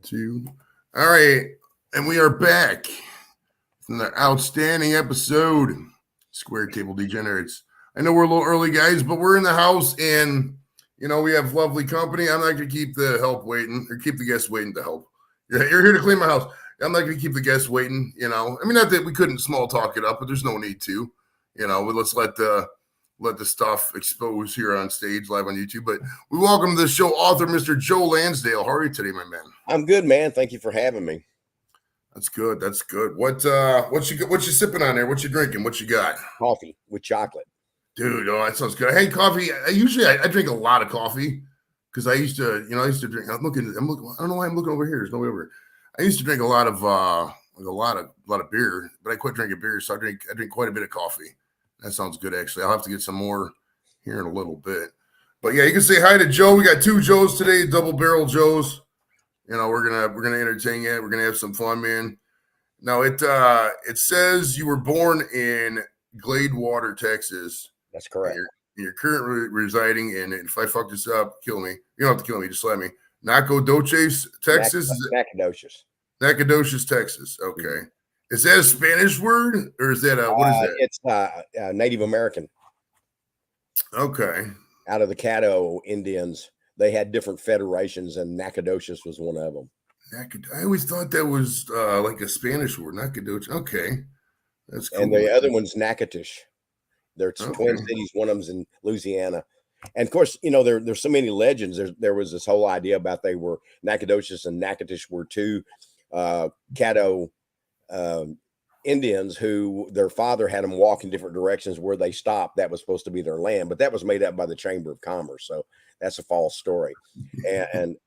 Two. All right. And we are back from the outstanding episode, Square Table Degenerates. I know we're a little early, guys, but we're in the house and, we have lovely company. I'm not going to keep the help waiting or keep the guests waiting to help. You're here to clean my house. I'm not going to keep the guests waiting, not that we couldn't small talk it up, but there's no need to. Let's let the stuff expose here on stage live on YouTube. But we welcome to the show author, Mr. Joe Lansdale. How are you today, my man? I'm good, man. Thank you for having me. That's good. That's good. What you sipping on there? What you drinking? What you got? Coffee with chocolate. Dude, that sounds good. Hey, coffee. I drink a lot of coffee because I used to drink. I'm looking. I don't know why I'm looking over here. There's nobody over here. I used to drink a lot of beer, but I quit drinking beer, so I drink quite a bit of coffee. That sounds good, actually. I'll have to get some more here in a little bit. But yeah, you can say hi to Joe. We got two Joes today, double barrel Joes. We're gonna entertain you. We're gonna have some fun, man. Now it says you were born in Gladewater, Texas. That's correct. You're currently residing in. If I fuck this up, kill me. You don't have to kill me. Just let me. Nacogdoches, Texas. Nacogdoches, Texas. Okay. Is that a Spanish word or is that what is that? It's Native American. Okay. Out of the Caddo Indians, they had different federations, and Nacogdoches was one of them. I always thought that was like a Spanish word, Nacogdoches. Okay, that's cool. And the other one's Natchitoches. They're twin cities. One of them's in Louisiana. And of course, there's so many legends. There was this whole idea about they were Nacogdoches and Natchitoches were two Caddo Indians who their father had them walk in different directions where they stopped. That was supposed to be their land, but that was made up by the Chamber of Commerce. So that's a false story.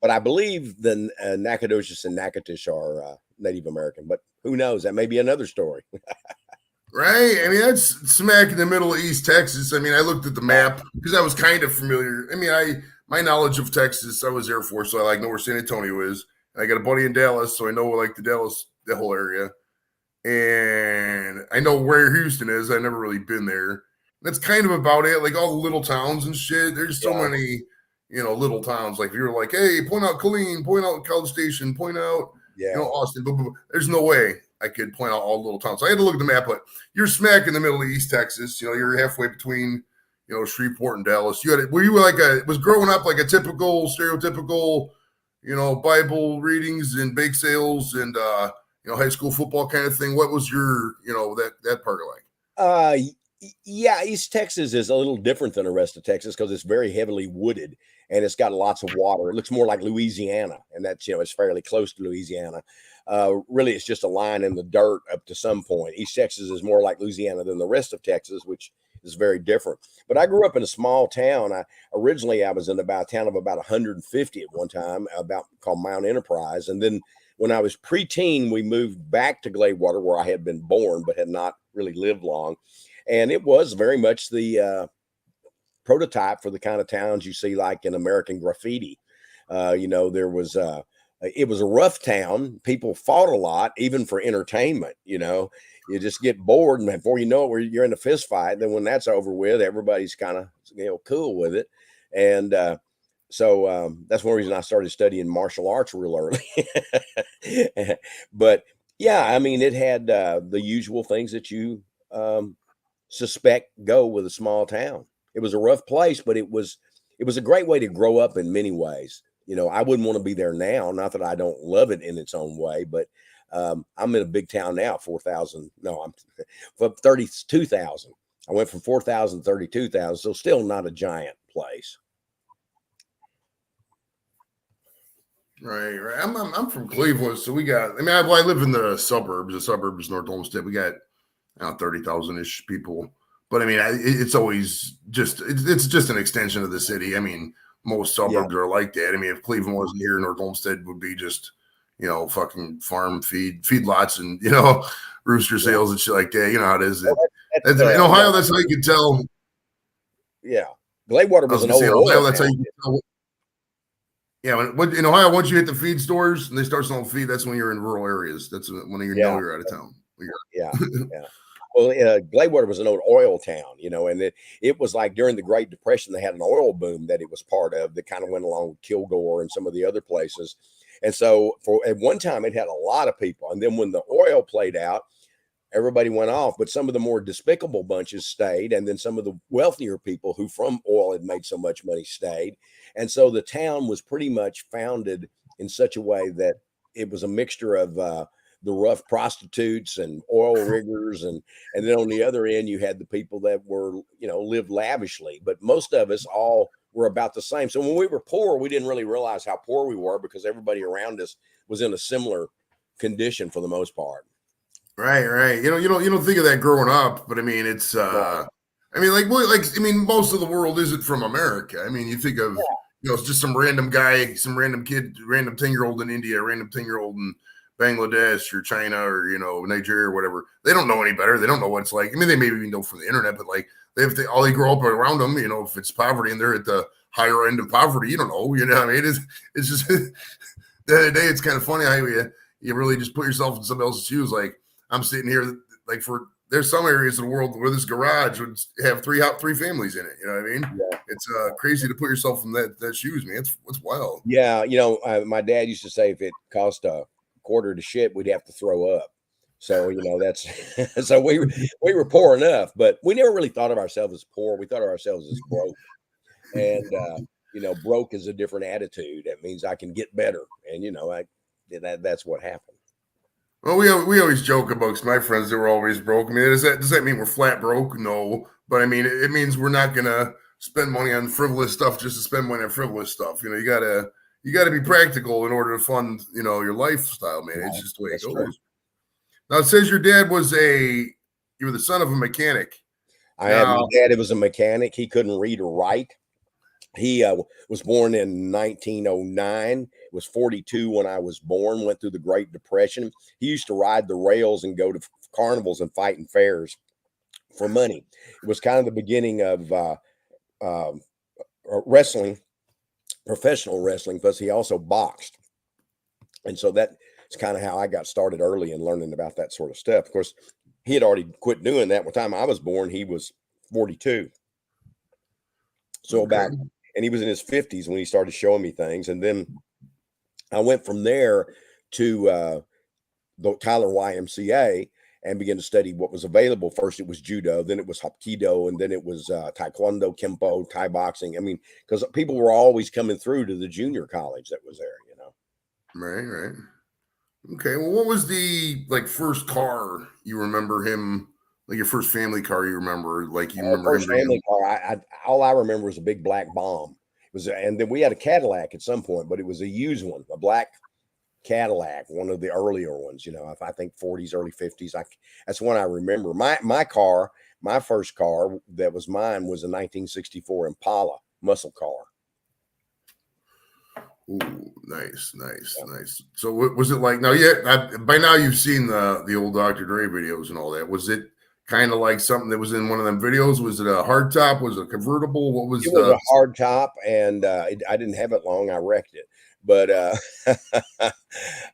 But I believe the Nacogdoches and Natchitoches are Native American, but who knows? That may be another story. Right. I mean, that's smack in the middle of East Texas. I mean, I looked at the map because I was kind of familiar. I mean, my knowledge of Texas, I was Air Force, so I know where San Antonio is. And I got a buddy in Dallas, so I know the whole area. And I know where Houston is. I've never really been there. That's kind of about it. Like all the little towns and shit. There's so many, little towns. Like if you're like, hey, point out Killeen, point out College Station, point out, Austin. Blah, blah, blah. There's no way I could point out all the little towns. So I had to look at the map, but you're smack in the middle of East Texas. You're halfway between, Shreveport and Dallas. Were you was growing up like a typical, stereotypical, Bible readings and bake sales and, high school football kind of thing? What was your, that part like? Yeah, East Texas is a little different than the rest of Texas because it's very heavily wooded and it's got lots of water. It looks more like Louisiana, and that's, it's fairly close to Louisiana. Really, it's just a line in the dirt up to some point. East Texas is more like Louisiana than the rest of Texas, which is very different. But I grew up in a small town. Originally I was in a town of about 150 at one time, called Mount Enterprise. And then when I was preteen, we moved back to Gladewater, where I had been born but had not really lived long. And it was very much the prototype for the kind of towns you see like in American Graffiti. There was it was a rough town. People fought a lot, even for entertainment. You just get bored, and before you know it, you're in a fist fight. Then when that's over with, everybody's kind of cool with it. And so that's one reason I started studying martial arts real early. But yeah, I mean, it had the usual things that you suspect go with a small town. It was a rough place, but it was a great way to grow up in many ways. I wouldn't want to be there now. Not that I don't love it in its own way, but I'm in a big town now, 4,000. No, I'm 32,000. I went from 4,000 to 32,000, so still not a giant place. Right. I'm from Cleveland, so we got. I mean, I live in the suburbs. The suburbs, North Olmsted. We got 30,000-ish people. But I mean, it's always just an extension of the city. I mean, most suburbs are like that. I mean, if Cleveland wasn't here, North Olmsted would be just, fucking farm feed lots and, rooster sales and shit like that. You know how it is. In Ohio, that's how you can tell. Yeah. Gladewater was an old Ohio, that's how you can tell. Yeah, in Ohio, once you hit the feed stores and they start selling feed, that's when you're in rural areas. That's when you're out of town. Yeah. Well, Gladewater was an old oil town, and it was like during the Great Depression, they had an oil boom that it was part of that kind of went along with Kilgore and some of the other places. And so for at one time it had a lot of people. And then when the oil played out, everybody went off, but some of the more despicable bunches stayed. And then some of the wealthier people who from oil had made so much money stayed. And so the town was pretty much founded in such a way that it was a mixture of the rough prostitutes and oil riggers, and then on the other end you had the people that were, you know, lived lavishly. But most of us all were about the same. So when we were poor, we didn't really realize how poor we were because everybody around us was in a similar condition for the most part. Right. You don't think of that growing up, but I mean, it's I mean, I mean, most of the world isn't from America. I mean, you think of, you know, it's just some random guy, some random kid, random 10-year-old in India, random 10-year-old in Bangladesh or China or, you know, Nigeria or whatever. They don't know any better. They don't know what it's like. I mean, they maybe even know from the internet, but like all they grow up around them, you know, if it's poverty and they're at the higher end of poverty, you don't know. You know what I mean? It's just the other day, it's kind of funny how you really just put yourself in somebody else's shoes. Like, I'm sitting here, like, there's some areas of the world where this garage would have three families in it. You know what I mean? Yeah. It's crazy to put yourself in that shoes, man. It's wild. Yeah, you know, my dad used to say if it cost a quarter to ship, we'd have to throw up. So, you know, that's so we were poor enough, but we never really thought of ourselves as poor. We thought of ourselves as broke. And you know, broke is a different attitude. That means I can get better. And you know, that's what happened. Well, we always joke amongst my friends that we're always broke. I mean, does that mean we're flat broke? No, but I mean, it means we're not gonna spend money on frivolous stuff just to spend money on frivoless stuff. You know, you gotta be practical in order to fund, you know, your lifestyle, man. It's just the way it goes. True. Now it says your dad you were the son of a mechanic. My dad was a mechanic. He couldn't read or write. He was born in 1909, was 42 when I was born, went through the Great Depression. He used to ride the rails and go to carnivals and fight in fairs for money. It was kind of the beginning of wrestling, professional wrestling, because he also boxed. And so that's kind of how I got started early in learning about that sort of stuff. Of course, he had already quit doing that. By the time I was born, he was 42. So and he was in his 50s when he started showing me things. And then I went from there to the Tyler YMCA and began to study what was available. First, it was judo, then it was hapkido, and then it was taekwondo, kempo, Thai boxing. I mean, because people were always coming through to the junior college that was there, you know. Right. Okay. Well, what was the first car you remember him? Like your first family car, you remember? Like you remember first family car? All I remember was a big black bomb. It was, and then we had a Cadillac at some point, but it was a used one, a black Cadillac, one of the earlier ones. You know, I think 40s, early 50s. That's one I remember. My car, my first car that was mine was a 1964 Impala muscle car. Ooh, nice. So what was it like? Now, by now you've seen the old Dr. Dre videos and all that. Was it kind of like something that was in one of them videos? Was it a hard top? Was it a convertible? What was it? Was a hard top, and I didn't have it long. I wrecked it. But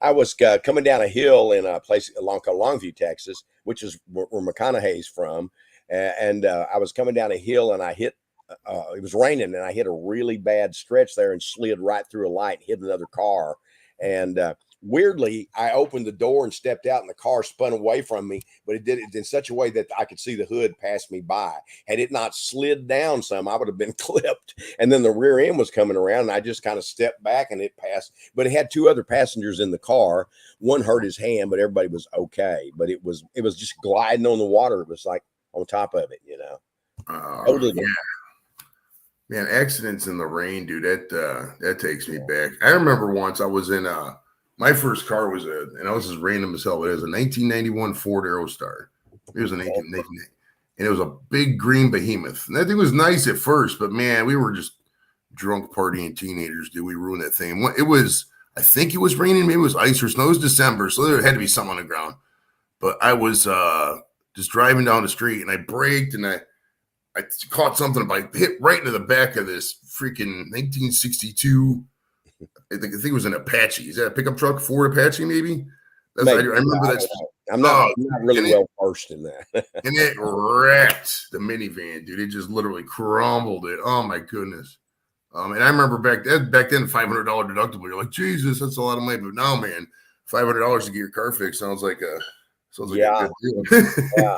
I was coming down a hill in a place called Longview, Texas, which is where McConaughey's from. And I was coming down a hill, and I hit. It was raining, and I hit a really bad stretch there and slid right through a light, hit another car. And weirdly, I opened the door and stepped out, and the car spun away from me, but it did it in such a way that I could see the hood pass me by. Had it not slid down some, I would have been clipped. And then the rear end was coming around, and I just kind of stepped back, and it passed. But it had two other passengers in the car. One hurt his hand, but everybody was okay. But it was just gliding on the water. It was like on top of it, you know. Yeah. Man, accidents in the rain, dude, that takes me back. I remember once I was in my first car was and I was as random as hell, but it was a 1991 Ford Aerostar. It was an 18, and it was a big green behemoth. And that thing was nice at first, but man, we were just drunk partying teenagers, dude. We ruined that thing. I think it was raining, maybe it was ice or snow. It was December, so there had to be something on the ground. But I was just driving down the street, and I braked, and I caught something by hit right into the back of this freaking 1962. I think it was an Apache. Is that a pickup truck? Ford Apache, maybe? I remember that. I'm not really well versed in that. And it wrecked the minivan, dude. It just literally crumbled it. Oh my goodness. And I remember back then, $500 deductible. You're like, Jesus, that's a lot of money. But now, man, $500 to get your car fixed sounds like a Yeah. good deal. Yeah.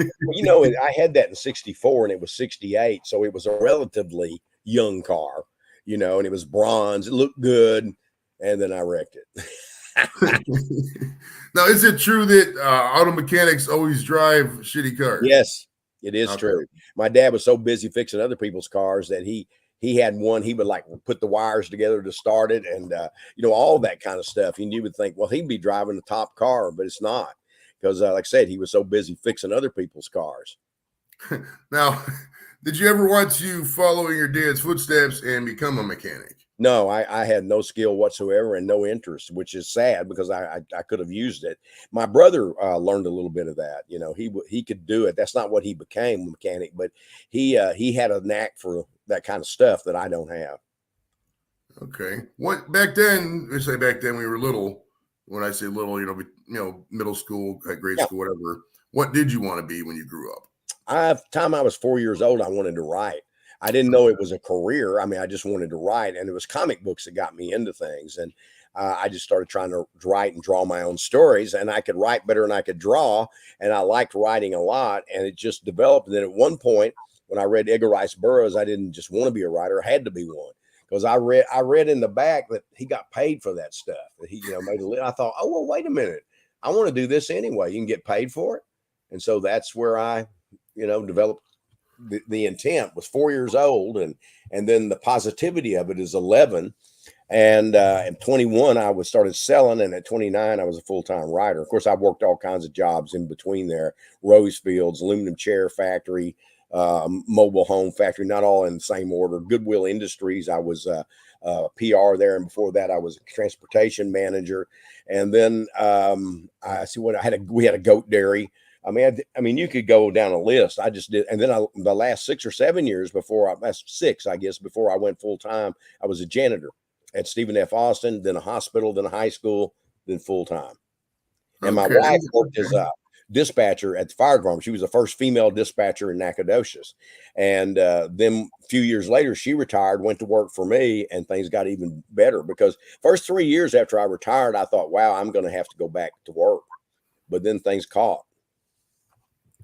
I had that in 64 and it was 68. So it was a relatively young car, and it was bronze. It looked good. And then I wrecked it. Now, is it true that auto mechanics always drive shitty cars? Yes, it is Okay. true. My dad was so busy fixing other people's cars that he had one. He would like put the wires together to start it, and all that kind of stuff. And you would think, well, he'd be driving the top car, but it's not because, like I said, he was so busy fixing other people's cars. Now, did you ever want to follow in your dad's footsteps and become a mechanic? No, I had no skill whatsoever and no interest, which is sad because I could have used it. My brother learned a little bit of that. He could do it. That's not what he became, a mechanic, but he had a knack for that kind of stuff that I don't have. Okay. What back then? We say back then we were little. When I say little, middle school, grade school, whatever. What did you want to be when you grew up? Time I was 4 years old, I wanted to write. I didn't know it was a career. I mean, I just wanted to write, and it was comic books that got me into things. And I just started trying to write and draw my own stories, and I could write better than I could draw. And I liked writing a lot, and it just developed. And then at one point, when I read Edgar Rice Burroughs, I didn't just want to be a writer; I had to be one because I read in the back that he got paid for that stuff. That he made a living. I thought, oh well, wait a minute, I want to do this anyway. You can get paid for it, and so that's where I developed. The intent was 4 years old, and then the positivity of it is 11. And at 21, I was started selling, and at 29, I was a full-time writer. Of course, I worked all kinds of jobs in between there: rose fields, aluminum chair factory, mobile home factory, not all in the same order. Goodwill Industries, I was PR there, and before that, I was a transportation manager. And then we had a goat dairy. I mean, you could go down a list. I just did, and then the last 6 or 7 years before I went full time, I was a janitor at Stephen F. Austin, then a hospital, then a high school, then full time. And my wife worked as a dispatcher at the fire department. She was the first female dispatcher in Nacogdoches. And then a few years later, she retired, went to work for me, and things got even better because first 3 years after I retired, I thought, wow, I'm going to have to go back to work. But then things caught.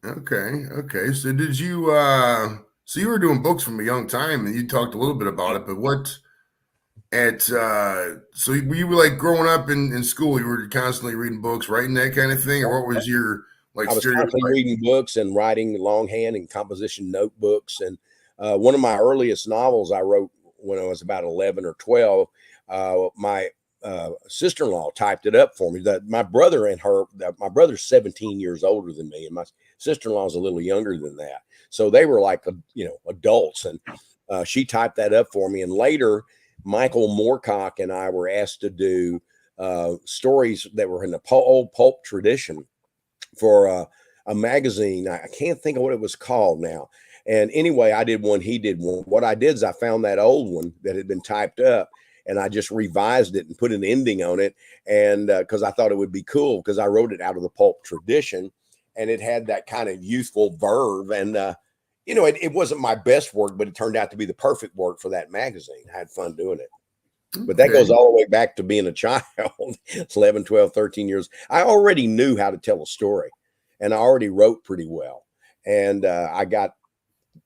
Okay. So did you so you were doing books from a young time, and you talked a little bit about it, but so you were like growing up in school, you were constantly reading books, writing that kind of thing, or what was your I was constantly reading books and writing longhand and composition notebooks. And one of my earliest novels I wrote when I was about 11 or 12, my sister-in-law typed it up for me. My brother's 17 years older than me, and my sister-in-law is a little younger than that. So they were like, adults, and she typed that up for me. And later, Michael Moorcock and I were asked to do stories that were in the old pulp tradition for a magazine. I can't think of what it was called now. And anyway, I did one, he did one. What I did is I found that old one that had been typed up, and I just revised it and put an ending on it. And because I thought it would be cool, because I wrote it out of the pulp tradition, and it had that kind of youthful verve. And, it wasn't my best work, but it turned out to be the perfect work for that magazine. I had fun doing it. But that goes all the way back to being a child. It's 11, 12, 13 years. I already knew how to tell a story, and I already wrote pretty well. And I got,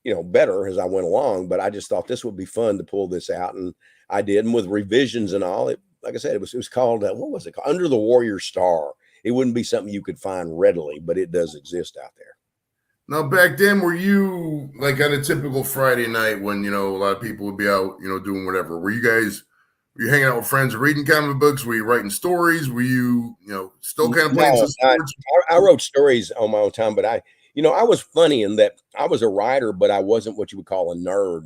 better as I went along, but I just thought this would be fun to pull this out. And I did. And with revisions and all, like I said, it was called, what was it called? Under the Warrior Star. It wouldn't be something you could find readily, but it does exist out there. Now, back then, were you like on a typical Friday night when, a lot of people would be out, doing whatever? Were you hanging out with friends reading comic books? Were you writing stories? Were you, still kind of playing some sports? I wrote stories on my own time, but I was funny in that I was a writer, but I wasn't what you would call a nerd.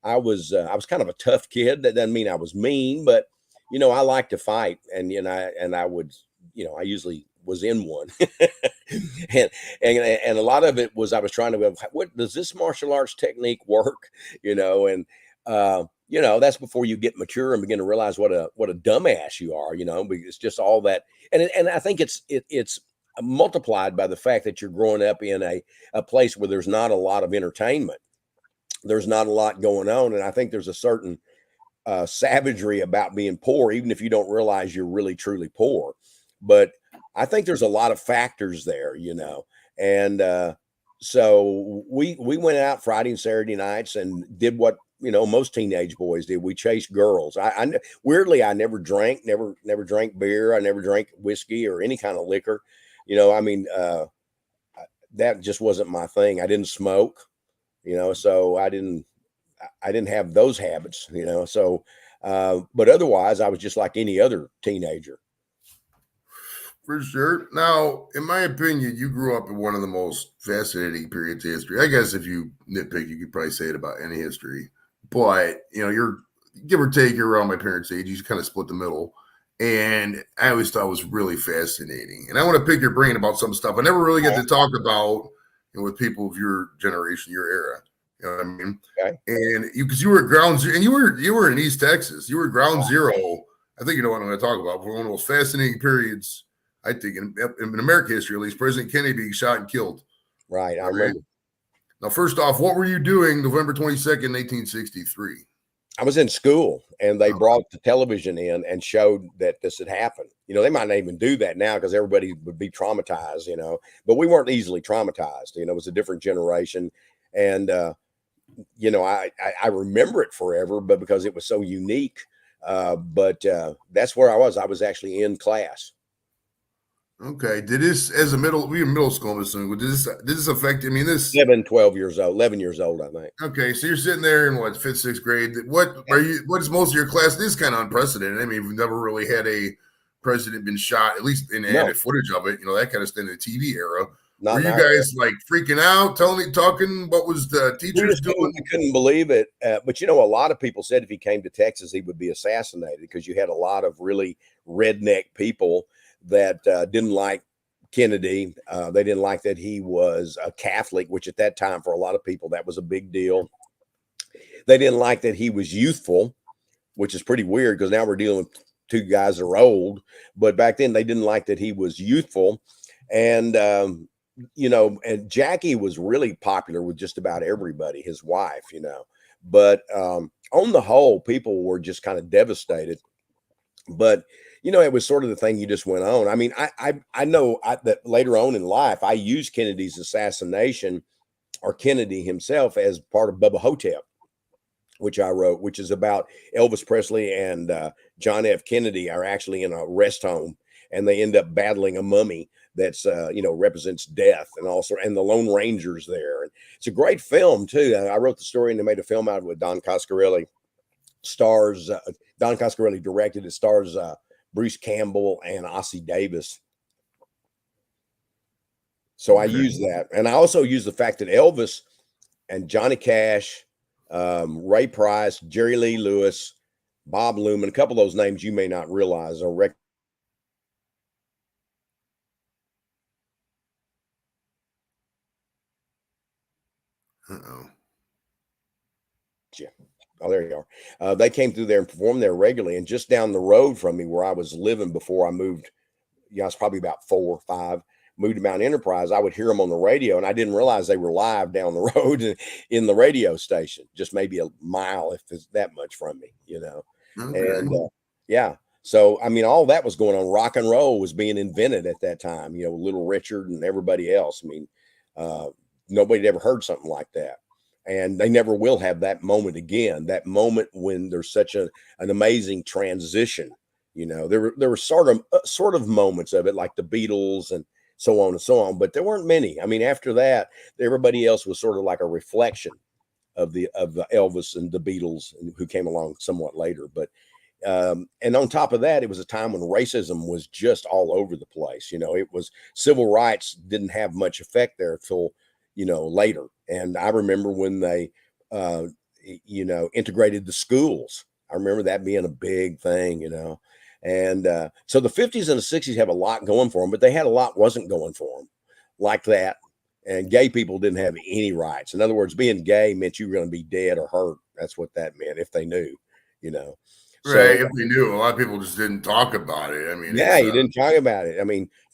I was kind of a tough kid. That doesn't mean I was mean, but, I like to fight, and, I would, I usually was in one. and a lot of it was I was trying to go, what does this martial arts technique work? And that's before you get mature and begin to realize what a dumbass you are. It's just all that, and I think it's multiplied by the fact that you're growing up in a place where there's not a lot of entertainment. There's not a lot going on, and I think there's a certain savagery about being poor, even if you don't realize you're really truly poor. But I think there's a lot of factors there, and so we went out Friday and Saturday nights and did what most teenage boys did. We chased girls. Weirdly, I never drank, never drank beer. I never drank whiskey or any kind of liquor. That just wasn't my thing. I didn't smoke, so I didn't have those habits, so but otherwise I was just like any other teenager. For sure. Now, in my opinion, you grew up in one of the most fascinating periods of history. I guess if you nitpick, you could probably say it about any history. But, you're give or take, you're around my parents' age. You kind of split the middle. And I always thought it was really fascinating. And I want to pick your brain about some stuff I never really get to talk about with people of your generation, your era. You know what I mean? Okay. And because you were at ground zero, and you were in East Texas. You were ground zero. I think you know what I'm going to talk about. For one of the most fascinating periods, I think, in American history, at least, President Kennedy being shot and killed. Right. I remember. Now, first off, what were you doing November 22nd, 1863? I was in school, and they brought the television in and showed that this had happened. They might not even do that now because everybody would be traumatized, but we weren't easily traumatized. It was a different generation. And, I remember it forever, but because it was so unique. But that's where I was. I was actually in class. Okay. Did this, we were in middle school, I'm assuming, did this affect, this 11 years old, I think. Okay. So you're sitting there in what, 5th, 6th grade. What is most of your class? This is kind of unprecedented. We've never really had a president been shot, at least in added footage of it, that kind of stuff in the TV era. Were you guys like freaking out, talking? What was the teachers doing? We couldn't believe it. But a lot of people said if he came to Texas, he would be assassinated because you had a lot of really redneck people that didn't like Kennedy. They didn't like that he was a Catholic, which at that time for a lot of people, that was a big deal. They didn't like that he was youthful, which is pretty weird because now we're dealing with two guys that are old. But back then they didn't like that he was youthful. And, and Jackie was really popular with just about everybody, his wife, but on the whole, people were just kind of devastated. But it was sort of the thing you just went on. I know that later on in life, I used Kennedy's assassination or Kennedy himself as part of Bubba Hotep, which I wrote, which is about Elvis Presley and John F. Kennedy are actually in a rest home, and they end up battling a mummy that's represents death, and the Lone Ranger's there. And it's a great film too. I wrote the story and they made a film out of it with Don Coscarelli. Don Coscarelli directed it. Stars Bruce Campbell and Ossie Davis. So I use that. And I also use the fact that Elvis and Johnny Cash, Ray Price, Jerry Lee Lewis, Bob Luman, a couple of those names you may not realize are Uh-oh. Yeah. Oh, there you are. They came through there and performed there regularly. And just down the road from me where I was living before I moved, I was probably about 4 or 5, moved to Mount Enterprise, I would hear them on the radio, and I didn't realize they were live down the road in the radio station, just maybe a mile, if it's that much from me, Okay. And yeah. So, all that was going on. Rock and roll was being invented at that time, Little Richard and everybody else. Nobody had ever heard something like that. And they never will have that moment again, that moment when there's such an amazing transition. There were sort of moments of it, like the Beatles and so on and so on, but there weren't many. After that, everybody else was sort of like a reflection of the Elvis and the Beatles, who came along somewhat later. But and on top of that, it was a time when racism was just all over the place. It was civil rights didn't have much effect there till later. And I remember when they, integrated the schools. I remember that being a big thing, And so the 50s and the 60s have a lot going for them, but they had a lot wasn't going for them like that. And gay people didn't have any rights. In other words, being gay meant you were going to be dead or hurt. That's what that meant, if they knew, Right, if they knew. A lot of people just didn't talk about it. You didn't talk about it.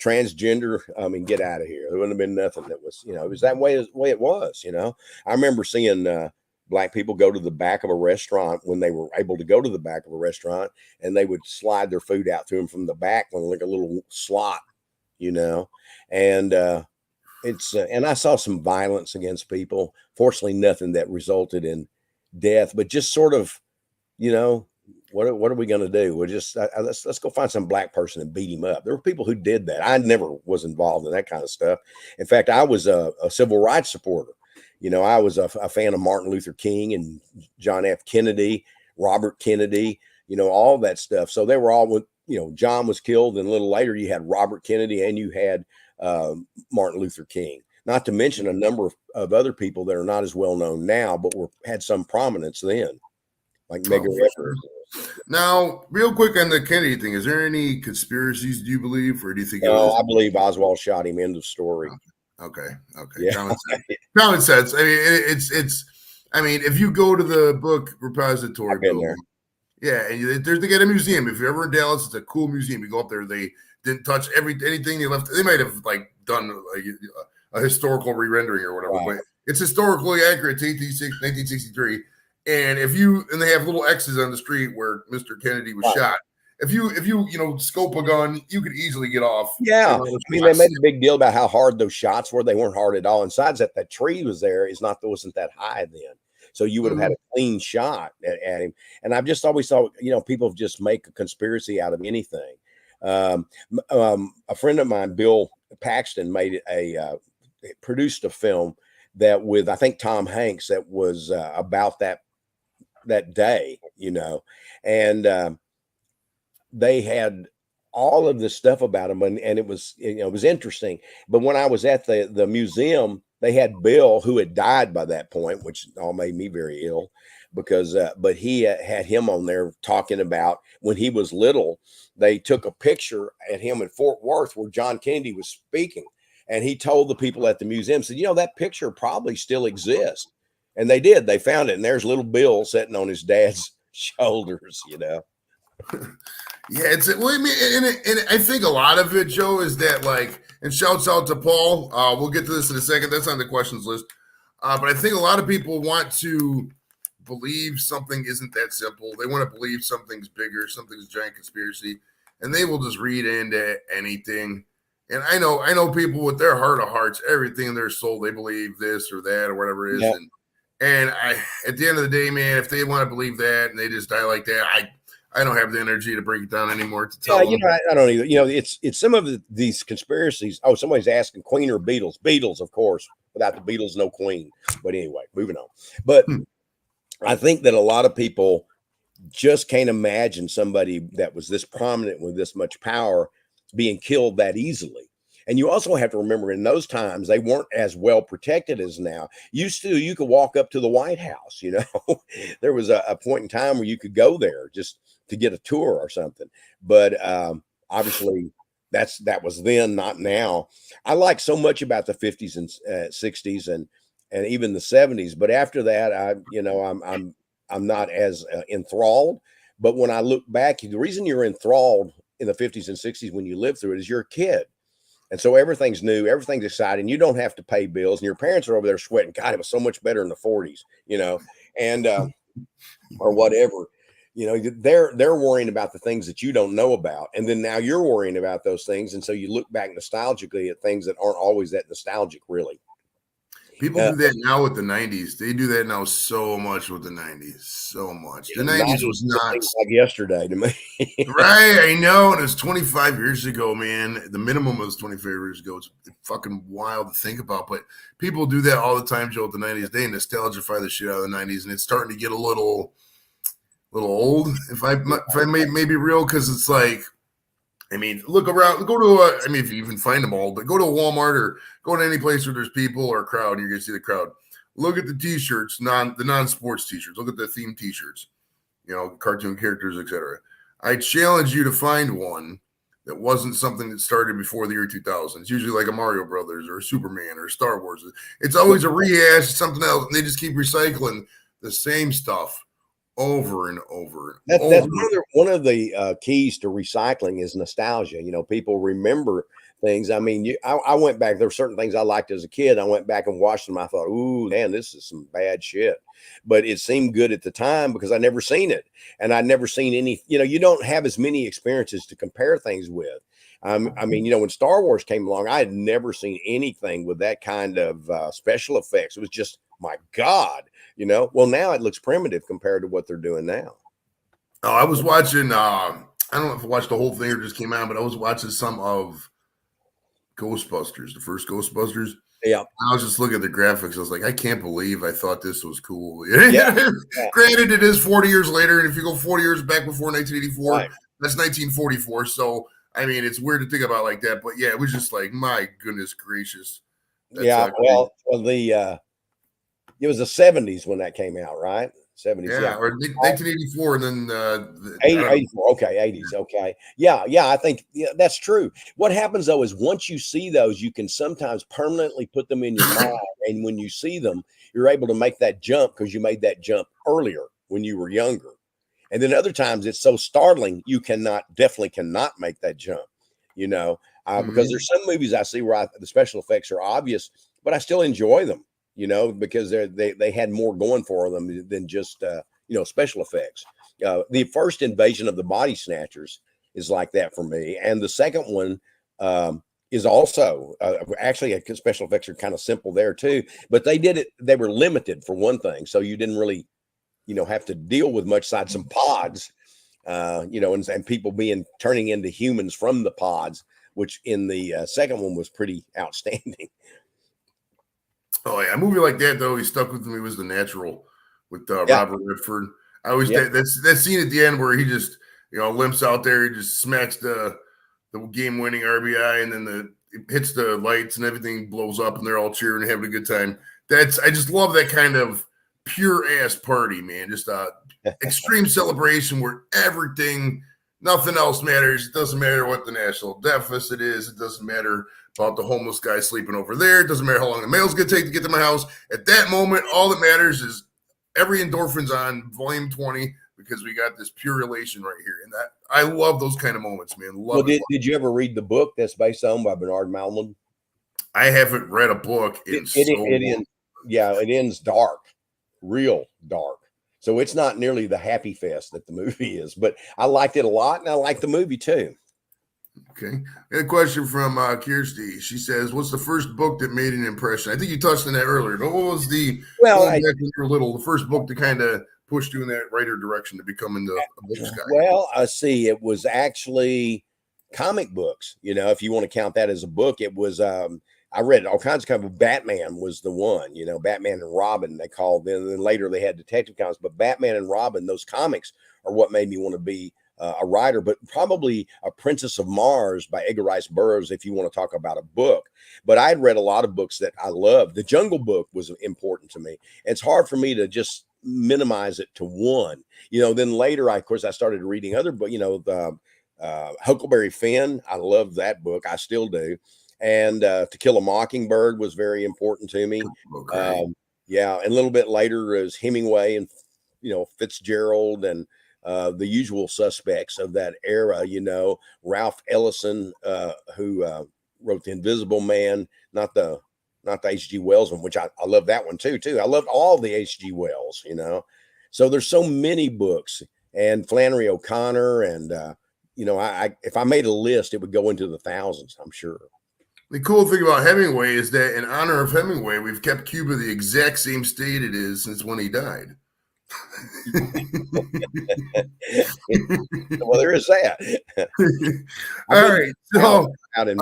Transgender. Get out of here. There wouldn't have been nothing that was, it was that way it was. I remember seeing black people go to the back of a restaurant when they were able to go to the back of a restaurant, and they would slide their food out to them from the back when like a little slot, you know, and and I saw some violence against people. Fortunately, nothing that resulted in death, but just sort of, you know, what are we going to do? We're just let's go find some black person and beat him up. There were people who did that. I never was involved in that kind of stuff. In fact, I was a civil rights supporter. You know, I was a fan of Martin Luther King and John F. Kennedy, Robert Kennedy, you know, all that stuff. So they were all, you know, John was killed, and a little later you had Robert Kennedy and you had Martin Luther King. Not to mention a number of other people that are not as well known now, but had some prominence then, like Medgar Evers. Now, real quick on the Kennedy thing, is there any conspiracies, do you believe, or do you think it was? I believe Oswald shot him. End of story. Okay. Yeah. Common sense. I mean, it's. I mean, if you go to the book repository, I've been there. Yeah, and they got a museum. If you're ever in Dallas, it's a cool museum. You go up there, they didn't touch anything they left. They might have like done like a historical re-rendering or whatever, Right. but it's historically accurate to 1963. And they have little X's on the street where Mr. Kennedy was shot. If you scope a gun, you could easily get off. Yeah, I mean, they made a big deal about how hard those shots were. They weren't hard at all. And besides that tree was there, wasn't that high then, so you would have had a clean shot at him. And I've just always thought, you know, people just make a conspiracy out of anything. A friend of mine, Bill Paxton, produced a film that with I think Tom Hanks that was about that day, you know, and they had all of this stuff about him, and it was, you know, it was interesting. But when I was at the museum, they had Bill, who had died by that point, which all made me very ill because but he had him on there talking about when he was little. They took a picture at him in Fort Worth where John Kennedy was speaking, and he told the people at the museum, said, you know, that picture probably still exists. And they did. They found it, and there's little Bill sitting on his dad's shoulders, you know. Yeah, well, I mean, and I think a lot of it, Joe, is that like, and shouts out to Paul. We'll get to this in a second. That's on the questions list. But I think a lot of people want to believe something isn't that simple. They want to believe something's bigger, something's a giant conspiracy, and they will just read into anything. And I know people with their heart of hearts, everything in their soul, they believe this or that or whatever it is. Yeah. And at the end of the day, man, if they want to believe that and they just die like that, I don't have the energy to break it down anymore to tell them. You know, I don't either. You know, it's some of these conspiracies. Oh, somebody's asking Queen or Beatles. Beatles, of course. Without the Beatles, no Queen. But anyway, moving on. But I think that a lot of people just can't imagine somebody that was this prominent with this much power being killed that easily. And you also have to remember, in those times, they weren't as well protected as now. You could walk up to the White House, you know. There was a point in time where you could go there just to get a tour or something. But obviously, that was then, not now. I like so much about the 50s and 60s and even the 70s. But after that, I'm not as enthralled. But when I look back, the reason you're enthralled in the 50s and 60s when you live through it is you're a kid. And so everything's new, everything's exciting. You don't have to pay bills, and your parents are over there sweating. God, it was so much better in the 40s, you know, and or whatever. You know, they're worrying about the things that you don't know about, and then now you're worrying about those things, and so you look back nostalgically at things that aren't always that nostalgic, really. People do that now with the 90s. They do that now so much with the 90s. So much. The 90s was not like yesterday to me. Right. I know. And it's 25 years ago, man. The minimum was 25 years ago. It's fucking wild to think about. But people do that all the time, Joe, with the 90s. They nostalgify the shit out of the 90s. And it's starting to get a little old, if I may be real, because it's like, I mean, look around, go to I mean, if you even find them all, but go to a Walmart or go to any place where there's people or a crowd, you're going to see the crowd. Look at the t-shirts, the non-sports t-shirts. Look at the themed t-shirts, you know, cartoon characters, etc. I challenge you to find one that wasn't something that started before the year 2000. It's usually like a Mario Brothers or a Superman or a Star Wars. It's always a rehash of something else, and they just keep recycling the same stuff over and over. That's one of the keys to recycling is nostalgia. You know, people remember things. I mean, I went back. There were certain things I liked as a kid. I went back and watched them. I thought, ooh, man, this is some bad shit. but it seemed good at the time because I never seen it, and I'd never seen any. You don't have as many experiences to compare things with. I mean, when Star Wars came along, I had never seen anything with that kind of special effects. It was just, my God, Well, now it looks primitive compared to what they're doing now. Oh, I was watching. I don't know if I watched the whole thing or just came out, but I was watching some of Ghostbusters, the first Ghostbusters. Yeah. I was just looking at the graphics. I was like, I can't believe I thought this was cool. Yeah. Granted, it is 40 years later, and if you go 40 years back before 1984, Right. that's 1944. So, I mean, it's weird to think about like that. But yeah, it was just like, my goodness gracious. That's well, it was the 70s when that came out, right? 70s, yeah, or 1984, and then 84. Okay, 80s. Okay, yeah. I think that's true. What happens though is once you see those, you can sometimes permanently put them in your mind, and when you see them, you're able to make that jump because you made that jump earlier when you were younger. And then other times it's so startling you definitely cannot make that jump. Because there's some movies I see where the special effects are obvious, but I still enjoy them. Because they had more going for them than just special effects. The first Invasion of the Body Snatchers is like that for me, and the second one is also actually special effects are kind of simple there too. But they did it; they were limited for one thing, so you didn't really have to deal with much side some pods, and people turning into humans from the pods, which in the second one was pretty outstanding. Oh yeah, a movie like that though, he stuck with me was The Natural with Robert Redford. I always that scene at the end where he just limps out there, he just smacks the game-winning RBI, and then it hits the lights and everything blows up, and they're all cheering and having a good time. I just love that kind of pure ass party, man. Just extreme celebration where nothing else matters. It doesn't matter what the national deficit is. It doesn't matter about the homeless guy sleeping over there. It doesn't matter how long the mail's going to take to get to my house. At that moment, all that matters is every endorphin's on volume 20 because we got this pure elation right here. And I love those kind of moments, man. Did you ever read the book that's based on by Bernard Malamud? I haven't read a book in it ends dark, real dark. So it's not nearly the happy fest that the movie is, but I liked it a lot, and I liked the movie too. Okay. A question from Kirsty. She says, what's the first book that made an impression? I think you touched on that earlier, but what was the first book to kind of push you in that writer direction to becoming a book guy? Well, I see. It was actually comic books. If you want to count that as a book, it was I read all kinds of comics. Batman was the one, Batman and Robin, they called them. And then later they had Detective Comics, but Batman and Robin, those comics are what made me want to be a writer, but probably A Princess of Mars by Edgar Rice Burroughs, if you want to talk about a book. But I'd read a lot of books that I loved. The Jungle Book was important to me. It's hard for me to just minimize it to one. Then later, of course, I started reading other books, Huckleberry Finn. I love that book. I still do. And To Kill a Mockingbird was very important to me. Okay. And a little bit later is Hemingway and, Fitzgerald and the usual suspects of that era, Ralph Ellison, who wrote The Invisible Man, not the H.G. Wells one, which I love that one too. I loved all the H.G. Wells, So there's so many books, and Flannery O'Connor, and if I made a list, it would go into the thousands, I'm sure. The cool thing about Hemingway is that in honor of Hemingway, we've kept Cuba the exact same state it is since when he died. Well, there is that. All right. So out in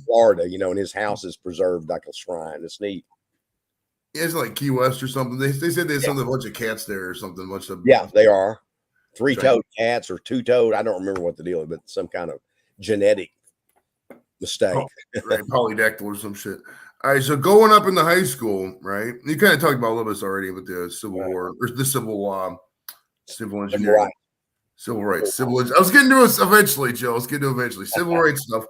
Florida, and his house is preserved like a shrine. It's neat. It's like Key West or something. They said there's a bunch of cats there or something. They are 3-toed cats or 2-toed. I don't remember what the deal is, but some kind of genetic mistake. Right, polydactyl or some shit. All right, so going up into high school, right? You kind of talked about a little bit already with the Civil War or the civil engineering, civil rights. I was getting to it eventually, Joe. Civil rights stuff.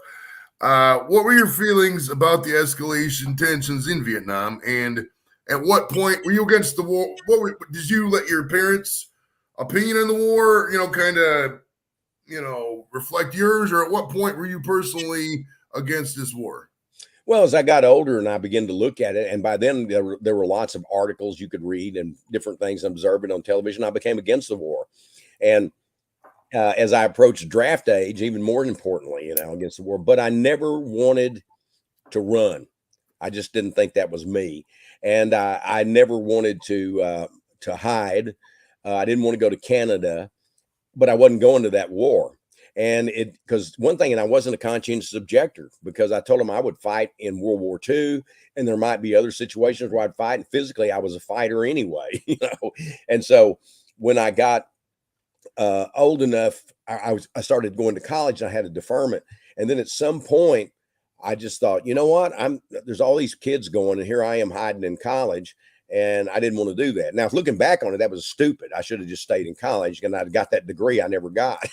What were your feelings about the escalation tensions in Vietnam, and at what point were you against the war? Did you let your parents' opinion on the war, reflect yours, or at what point were you personally against this war? Well, as I got older and I began to look at it, and by then there were lots of articles you could read and different things observing on television. I became against the war, and as I approached draft age, even more importantly, against the war. But I never wanted to run. I just didn't think that was me, and I never wanted to hide. I didn't want to go to Canada, but I wasn't going to that war. And because one thing, and I wasn't a conscientious objector because I told him I would fight in World War II, and there might be other situations where I'd fight. And physically, I was a fighter anyway, And so when I got old enough, I started going to college, and I had a deferment. And then at some point, I just thought, you know what? There's all these kids going, and here I am hiding in college. And I didn't want to do that. Now, looking back on it, that was stupid. I should have just stayed in college, and I'd got that degree I never got.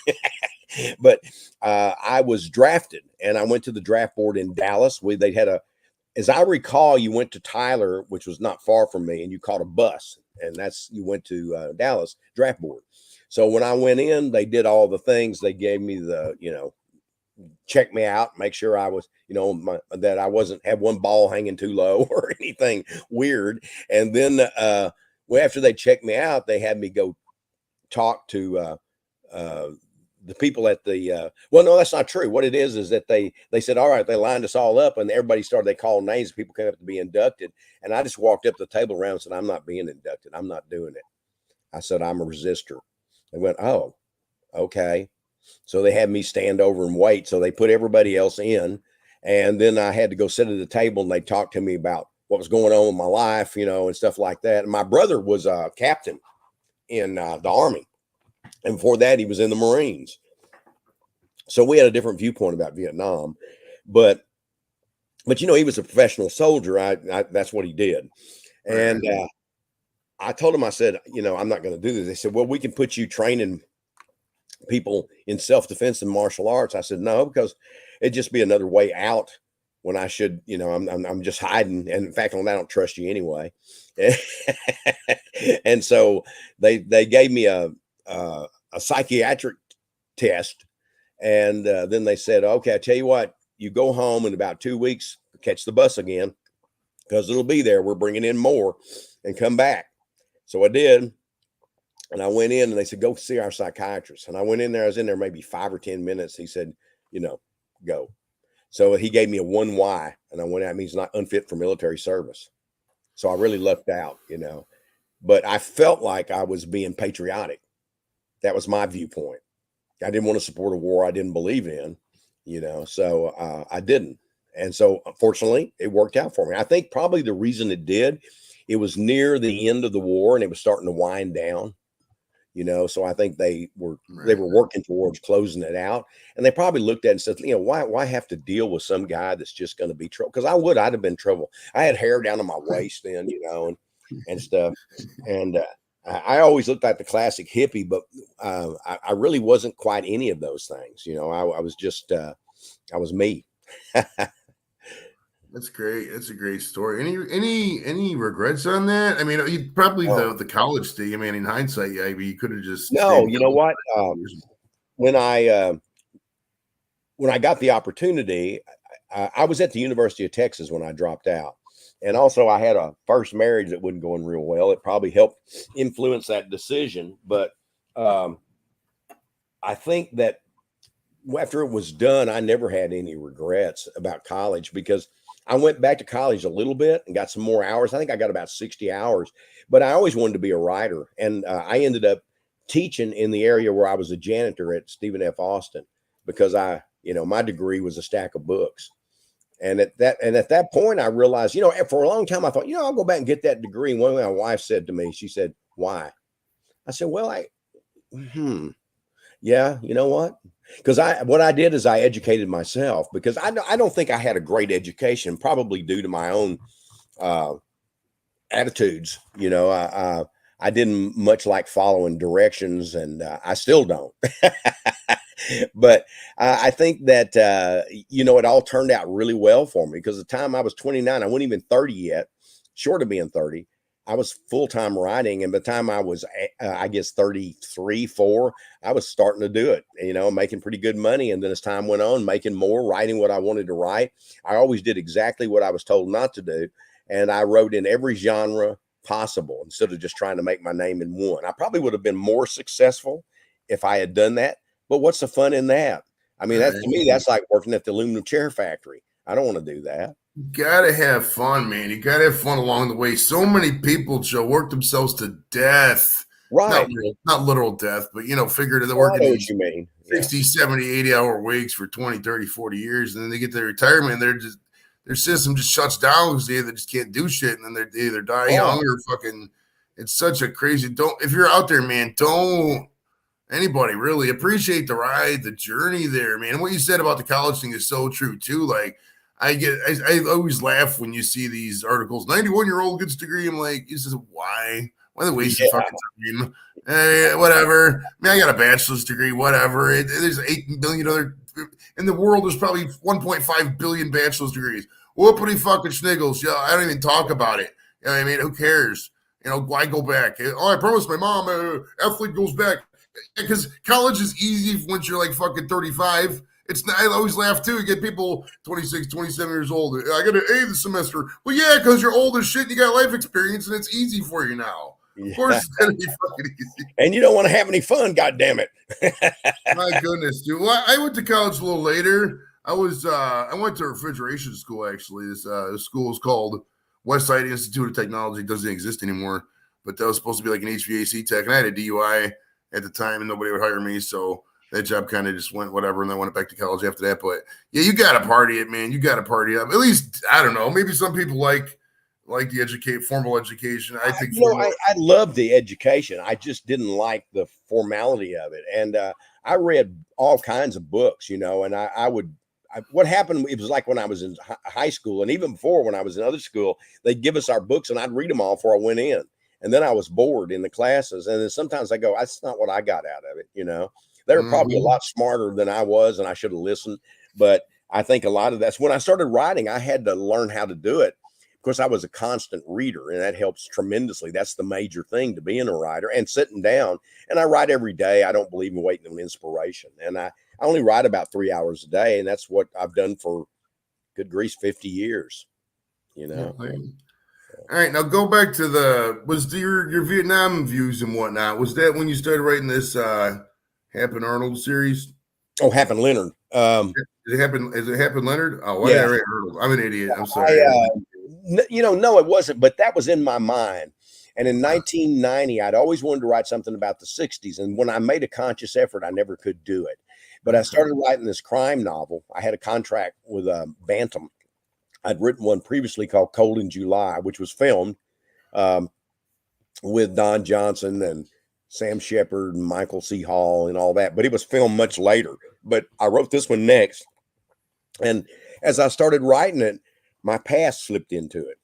But I was drafted, and I went to the draft board in Dallas. They had as I recall, you went to Tyler, which was not far from me, and you caught a bus, and you went to Dallas draft board. So when I went in, they did all the things. They gave me check me out, make sure I was, that I wasn't have one ball hanging too low or anything weird. And then after they checked me out, they had me go talk to the people at the well, no, that's not true. What it is that they said, all right, they lined us all up, and everybody started, they called names, people came up to be inducted. And I just walked up to the table around and said, I'm not being inducted. I'm not doing it. I said, I'm a resistor. They went, oh, okay. So they had me stand over and wait. So they put everybody else in. And then I had to go sit at the table, and they talked to me about what was going on in my life, and stuff like that. And my brother was a captain in the Army. And before that, he was in the Marines. So we had a different viewpoint about Vietnam. But he was a professional soldier. That's what he did. And I told him, I said, I'm not going to do this. They said, well, we can put you training people in self-defense and martial arts. I said, no, because it'd just be another way out when I should, I'm just hiding. And in fact, on that, I don't trust you anyway. And so they gave me a psychiatric test. And then they said, okay, I tell you what, you go home in about 2 weeks, catch the bus again, because it'll be there. We're bringing in more, and come back. So I did. And I went in, and they said, go see our psychiatrist. And I went in there. I was in there maybe 5 or 10 minutes. He said, go. So he gave me a 1Y, and I went out. That means not unfit for military service. So I really lucked out, but I felt like I was being patriotic. That was my viewpoint. I didn't want to support a war I didn't believe in, so I didn't. And so fortunately, it worked out for me. I think probably the reason it was near the end of the war, and it was starting to wind down. So I think they were working towards closing it out, and they probably looked at it and said, why have to deal with some guy that's just going to be trouble? Because I'd have been trouble. I had hair down to my waist then, and stuff, and I always looked like the classic hippie, but I really wasn't quite any of those things. I was just I was me. That's great. That's a great story. Any regrets on that? I mean, you probably the college stage. I mean, in hindsight, yeah, you could have just no. You know what? When I got the opportunity, I was at the University of Texas when I dropped out, and also I had a first marriage that wasn't going real well. It probably helped influence that decision, but I think that after it was done, I never had any regrets about college, because I went back to college a little bit and got some more hours. I think I got about 60 hours, but I always wanted to be a writer. And I ended up teaching in the area where I was a janitor at Stephen F. Austin, because my degree was a stack of books. And at that point, I realized, for a long time, I thought, I'll go back and get that degree. And one thing my wife said to me, she said, why? I said, well, yeah, you know what? Because what I did is I educated myself, because I don't think I had a great education, probably due to my own attitudes. I didn't much like following directions, and I still don't. But I think that, it all turned out really well for me, because the time I was 29, I wasn't even 30 yet, short of being 30. I was full-time writing, and by the time I was, I guess 33, 4, I was starting to do it, making pretty good money. And then as time went on, making more, writing what I wanted to write. I always did exactly what I was told not to do. And I wrote in every genre possible instead of just trying to make my name in one. I probably would have been more successful if I had done that. But what's the fun in that? I mean, to me, that's like working at the aluminum chair factory. I don't want to do that. You gotta have fun, man. You gotta have fun along the way. So many people, Joe, work themselves to death. Right. Not literal death, but figurative. They're Well, I working know these what you mean. 60, 70, 80-hour weeks for 20, 30, 40 years, and then they get their retirement, and their system just shuts down because they just can't do shit, and then they either die young or fucking. It's such a crazy. If you're out there, man, don't anybody really appreciate the ride, the journey there, man. And what you said about the college thing is so true too. Like I always laugh when you see these articles. 91-year-old gets a degree. I'm like, this is why are they wasting fucking time? Whatever. I mean, I got a bachelor's degree. Whatever. There's 8 billion other in the world. There's probably 1.5 billion bachelor's degrees. Whoopity fucking schniggles. Yeah, I don't even talk about it. You know what I mean? Who cares? Why go back? Oh, I promised my mom athlete goes back. Because college is easy once you're like fucking 35. It's not, I always laugh too. You get people 26, 27 years old. I got an A this semester. Well, yeah, because you're old as shit. And you got life experience, and it's easy for you now. Of course, it's gonna be fucking easy. And you don't want to have any fun. God damn it! My goodness, dude. Well, I went to college a little later. I went to refrigeration school actually. This school is called Westside Institute of Technology. It doesn't exist anymore, but that was supposed to be like an HVAC tech, and I had a DUI at the time, and nobody would hire me, so that job kind of just went whatever, and I went back to college after that. But yeah, you got to party it, man. You got to party up. At least, I don't know. Maybe some people like the formal education. I think I love the education. I just didn't like the formality of it. And I read all kinds of books, and what happened, it was like when I was in high school, and even before when I was in other school, they'd give us our books, and I'd read them all before I went in. And then I was bored in the classes. And then sometimes I go, that's not what I got out of it. They were probably a lot smarter than I was, and I should have listened. But I think a lot of that's when I started writing, I had to learn how to do it. Of course, I was a constant reader, and that helps tremendously. That's the major thing to being a writer and sitting down. And I write every day. I don't believe in waiting on inspiration. And I only write about 3 hours a day. And that's what I've done for good grief, 50 years, All right, now go back to your Vietnam views and whatnot. Was that when you started writing this Happen Arnold series? Oh, Happen Leonard. Is it Happen Leonard? Oh, why yeah. did I write Arnold? I'm an idiot. I'm sorry. No, it wasn't, but that was in my mind. And in 1990, I'd always wanted to write something about the 60s. And when I made a conscious effort, I never could do it. But I started writing this crime novel. I had a contract with Bantam. I'd written one previously called Cold in July, which was filmed with Don Johnson and Sam Shepard and Michael C. Hall and all that. But it was filmed much later. But I wrote this one next. And as I started writing it, my past slipped into it.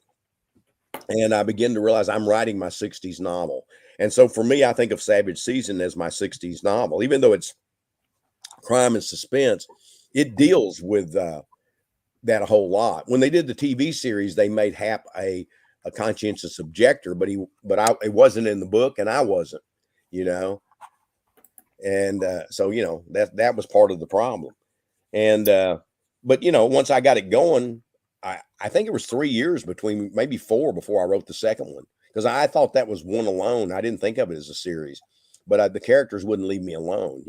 And I began to realize I'm writing my 60s novel. And so for me, I think of Savage Season as my 60s novel. Even though it's crime and suspense, it deals with that a whole lot. When they did the TV series, they made Hap a conscientious objector, but it wasn't in the book, and I wasn't, and so that was part of the problem. And but once I got it going, I think it was 3 years between, maybe 4, before I wrote the second one, because I thought that was one alone. I didn't think of it as a series. But the characters wouldn't leave me alone,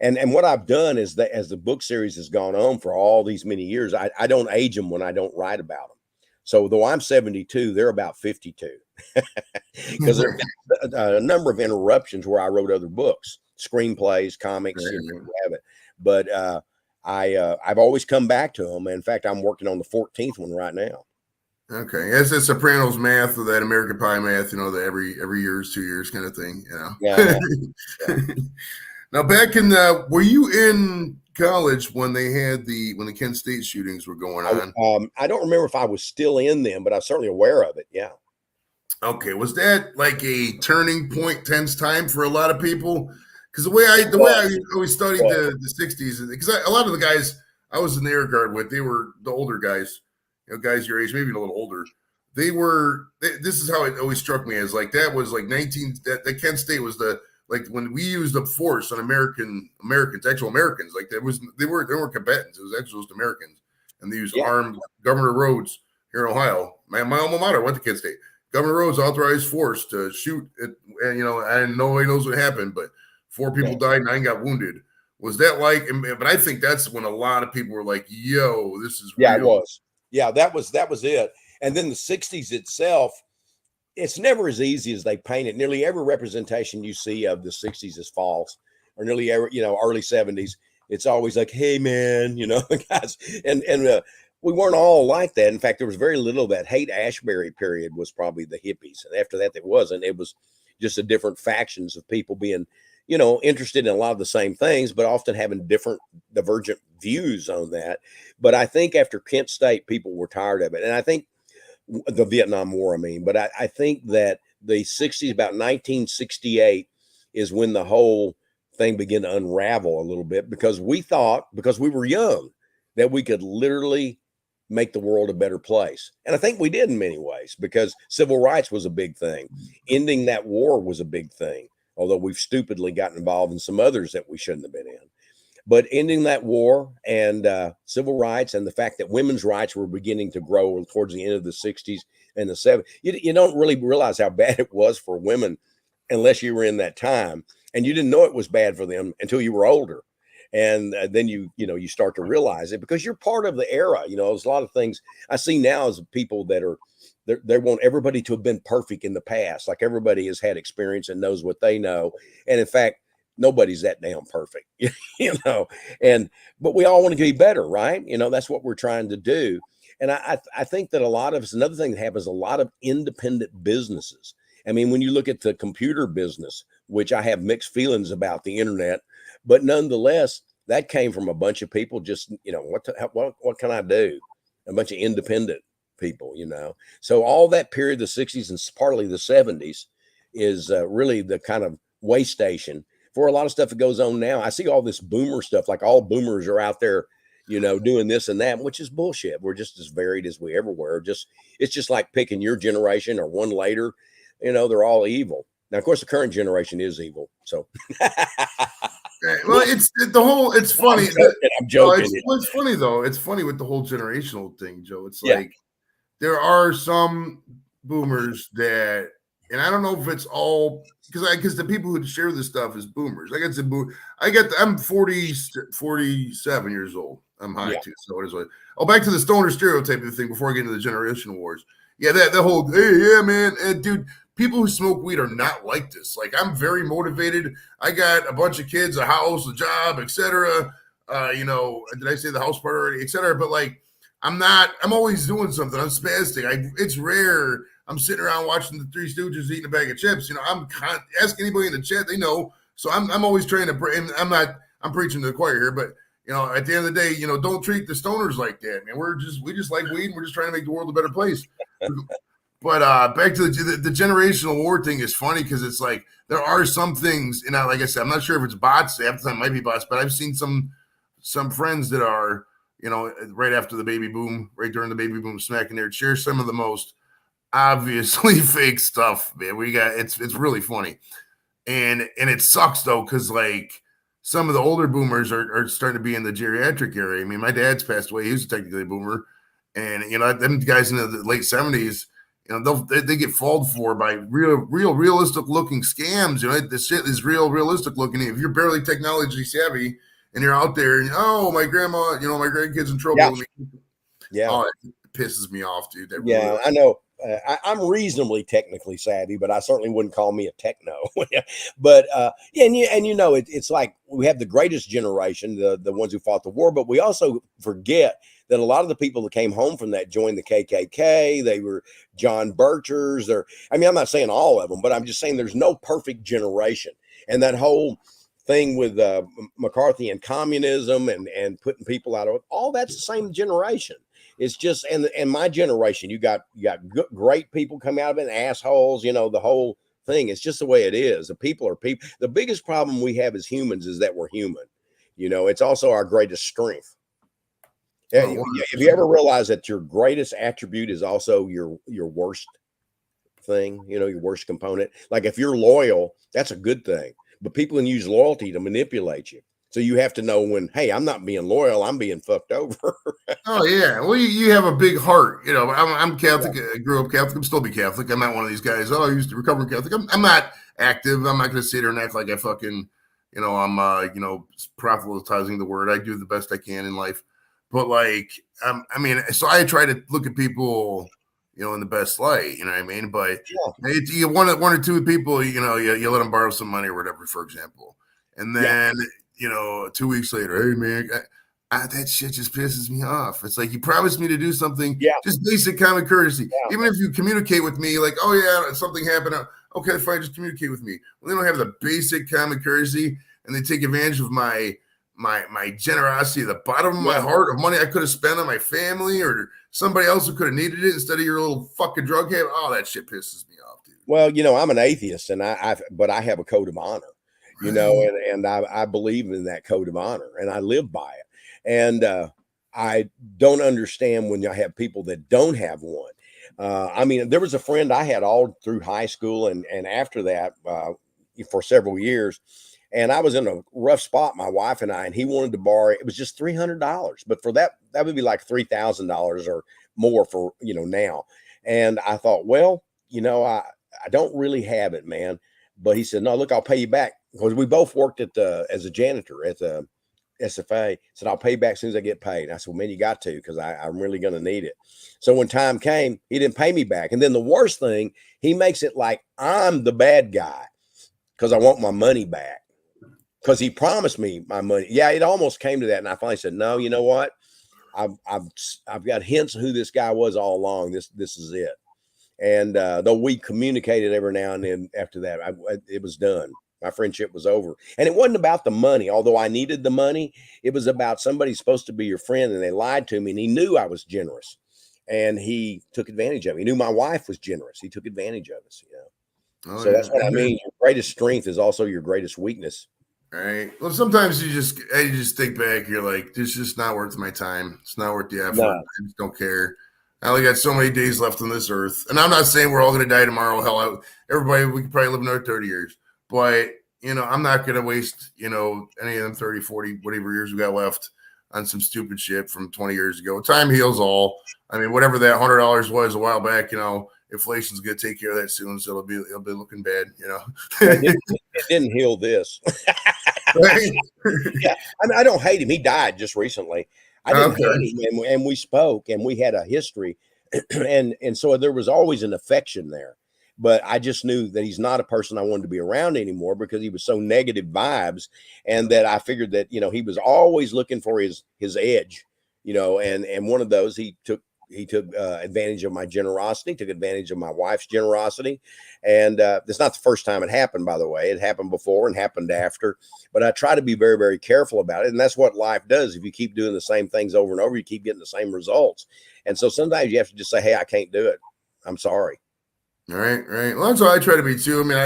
And what I've done is that as the book series has gone on for all these many years, I don't age them when I don't write about them. So though I'm 72, they're about 52 because there's a number of interruptions where I wrote other books, screenplays, comics, have it. But I've always come back to them. In fact, I'm working on the 14th one right now. Okay, it's the Sopranos math or that American Pie math, that every year is 2 years kind of thing, Yeah. Now, back in were you in college when the Kent State shootings were going on? I don't remember if I was still in them, but I'm certainly aware of it. Yeah. Okay, was that like a turning point, tense time for a lot of people? Because the way I always studied the 60s, because a lot of the guys I was in the Air Guard with, they were the older guys. Guys your age, maybe a little older. this is how it always struck me as like that was like 19 that Kent State was the like when we used the force on Americans, actual Americans, like they weren't combatants, it was actual just Americans, and they used Yeah. armed Governor Rhodes here in Ohio. My alma mater went to Kent State. Governor Rhodes authorized force to shoot it, and and nobody knows what happened, but 4 people died, 9 got wounded. Was that like? But I think that's when a lot of people were like, "Yo, this is Yeah, real." it was. Yeah, that was it. And then the 60s itself, it's never as easy as they paint it. Nearly every representation you see of the 60s is false, or nearly every, early 70s. It's always like, hey, man, guys. And we weren't all like that. In fact, there was very little of that. Haight-Ashbury period was probably the hippies. And after that, there wasn't. It was just a different factions of people being, interested in a lot of the same things, but often having different divergent views on that. But I think after Kent State, people were tired of it. And I think the Vietnam War, but I think that the 60s, about 1968, is when the whole thing began to unravel a little bit, because we thought, because we were young, that we could literally make the world a better place. And I think we did in many ways, because civil rights was a big thing. Ending that war was a big thing, although we've stupidly gotten involved in some others that we shouldn't have been in. But ending that war and civil rights, and the fact that women's rights were beginning to grow towards the end of the 60s and the 70s, you don't really realize how bad it was for women unless you were in that time. And you didn't know it was bad for them until you were older. And then you start to realize it, because you're part of the era. There's a lot of things I see now as people that are, they want everybody to have been perfect in the past. Like everybody has had experience and knows what they know. And in fact, nobody's that damn perfect, but we all want to be better, right? That's what we're trying to do. And I think that a lot of us, another thing that happens, a lot of independent businesses. When you look at the computer business, which I have mixed feelings about the internet, but nonetheless, that came from a bunch of people just, what can I do? A bunch of independent people, So all that period, the 60s and partly the 70s, is really the kind of way station for a lot of stuff that goes on now. I see all this boomer stuff, like all boomers are out there, doing this and that, which is bullshit. We're just as varied as we ever were. It's just like picking your generation or one later, they're all evil. Now, of course, the current generation is evil. So, Well, it's funny. I'm joking. It's funny though. It's funny with the whole generational thing, Joe. It's Yeah. like there are some boomers that, and I don't know if it's all because the people who share this stuff is boomers. I'm 47 years old. I'm high too. So it is what. Oh, back to the stoner stereotyping thing before I get into the generational wars. Yeah, that whole hey, yeah, man, dude. People who smoke weed are not like this. Like, I'm very motivated. I got a bunch of kids, a house, a job, etc. Did I say the house part already, etc.? But like, I'm always doing something. I'm spastic. It's rare. I'm sitting around watching the Three Stooges eating a bag of chips. Ask anybody in the chat, they know. So I'm always trying to. I'm preaching to the choir here, but at the end of the day, don't treat the stoners like that, man. We just like weed. And we're just trying to make the world a better place. But back to the generational war thing is funny, because it's like there are some things, and like I said, I'm not sure if it's bots. Half the time it might be bots, but I've seen some friends that are, right after the baby boom, right during the baby boom, smacking there, share some of the most obviously fake stuff, man. It's really funny, and it sucks though, because like some of the older boomers are starting to be in the geriatric area. My dad's passed away; he was technically a boomer, and them guys in the late 70s. They get falled for by realistic looking scams. This shit is realistic looking. If you're barely technology savvy and you're out there, and my grandma, my grandkids in trouble. Yeah. Oh, it pisses me off, dude. Really I know. I'm reasonably technically savvy, but I certainly wouldn't call me a techno. But it's like we have the greatest generation, the ones who fought the war, but we also forget that a lot of the people that came home from that joined the KKK. They were John Birchers. I'm not saying all of them, but I'm just saying there's no perfect generation. And that whole thing with McCarthy and communism and putting people out of it, all that's the same generation. It's just, and my generation, you got great people coming out of it, and assholes, the whole thing. It's just the way it is. The people are people. The biggest problem we have as humans is that we're human. It's also our greatest strength. Yeah, Oh, have you 100%. ever realized that your greatest attribute is also your worst thing, your worst component? Like if you're loyal, that's a good thing. But people can use loyalty to manipulate you. So you have to know when, hey, I'm not being loyal, I'm being fucked over. Oh yeah, well you have a big heart. I'm Yeah. Catholic. I grew up Catholic. I'm still be Catholic. I'm not one of these guys. Oh, I used to recover Catholic. I'm not active. I'm not going to sit here and act like I fucking, I'm proselytizing the word. I do the best I can in life, but like, so I try to look at people, in the best light. You know what I mean? But Yeah. you one or two people, you let them borrow some money or whatever, for example, and Yeah. then 2 weeks later, hey man. That shit just pisses me off. It's like you promised me to do something, Yeah. just basic common courtesy. Yeah. Even if you communicate with me, like, oh yeah, something happened. Okay, fine, just communicate with me. Well, they don't have the basic common courtesy, and they take advantage of my generosity, the bottom of my Yeah. heart, of money I could have spent on my family or somebody else who could have needed it instead of your little fucking drug habit. Oh, that shit pisses me off, dude. Well, I'm an atheist, and but I have a code of honor, Right. and I believe in that code of honor, and I live by it. And I don't understand when you have people that don't have one. There was a friend I had all through high school and after that for several years, and I was in a rough spot, my wife and I, and he wanted to borrow. It was just $300, but for that would be like $3,000 or more for now. And I thought, well, I don't really have it, man. But he said, no, look, I'll pay you back because we both worked as a janitor at the SFA. Said, I'll pay you back as soon as I get paid. And I said, well, man, you got to because I'm really going to need it. So when time came, he didn't pay me back. And then the worst thing, he makes it like I'm the bad guy because I want my money back because he promised me my money. Yeah, it almost came to that. And I finally said, no, you know what? I've got hints of who this guy was all along. This is it. And though we communicated every now and then after that, it was done. My friendship was over. And it wasn't about the money, although I needed the money. It was about somebody supposed to be your friend, and they lied to me, and he knew I was generous. And he took advantage of me. He knew my wife was generous. He took advantage of us, Oh So that's yeah. what I mean. Your greatest strength is also your greatest weakness. Right. Well, sometimes you just think back. You're like, this is just not worth my time. It's not worth the effort. No. I just don't care. I only got so many days left on this earth, and I'm not saying we're all going to die tomorrow. Hell, everybody, we could probably live another 30 years, but I'm not going to waste any of them 30, 40, whatever years we got left on some stupid shit from 20 years ago. Time heals all. I mean, whatever that $100 was a while back, inflation's going to take care of that soon, so it'll be looking bad, It didn't heal this. Right? Yeah, I don't hate him. He died just recently. I didn't Okay. hate him, and we spoke, and we had a history, and so there was always an affection there. But I just knew that he's not a person I wanted to be around anymore because he was so negative vibes, and that I figured that he was always looking for his edge, and one of those he took advantage of my generosity, took advantage of my wife's generosity. And it's not the first time it happened, by the way. It happened before and happened after. But I try to be very, very careful about it. And that's what life does. If you keep doing the same things over and over, you keep getting the same results. And so sometimes you have to just say, hey, I can't do it. I'm sorry. Right, right. Well, that's how I try to be too. I mean,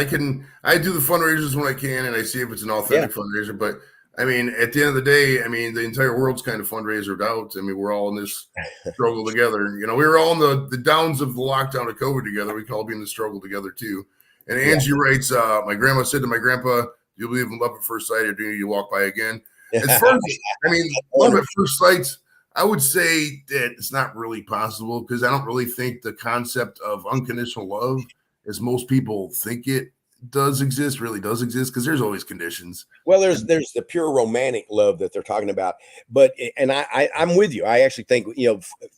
I do the fundraisers when I can, and I see if it's an Yeah. authentic fundraiser. But I mean, at the end of the day, I mean, the entire world's kind of fundraisered out. I mean, we're all in this struggle together. We were all in the downs of the lockdown of COVID together. We can all be in the struggle together too. And Yeah. Angie writes, my grandma said to my grandpa, "You'll believe in love at first sight, or do you walk by again?" As far as love at first sight, I would say that it's not really possible because I don't really think the concept of unconditional love, as most people think it does exist, really does exist because there's always conditions. Well, there's the pure romantic love that they're talking about, but and I'm with you. I actually think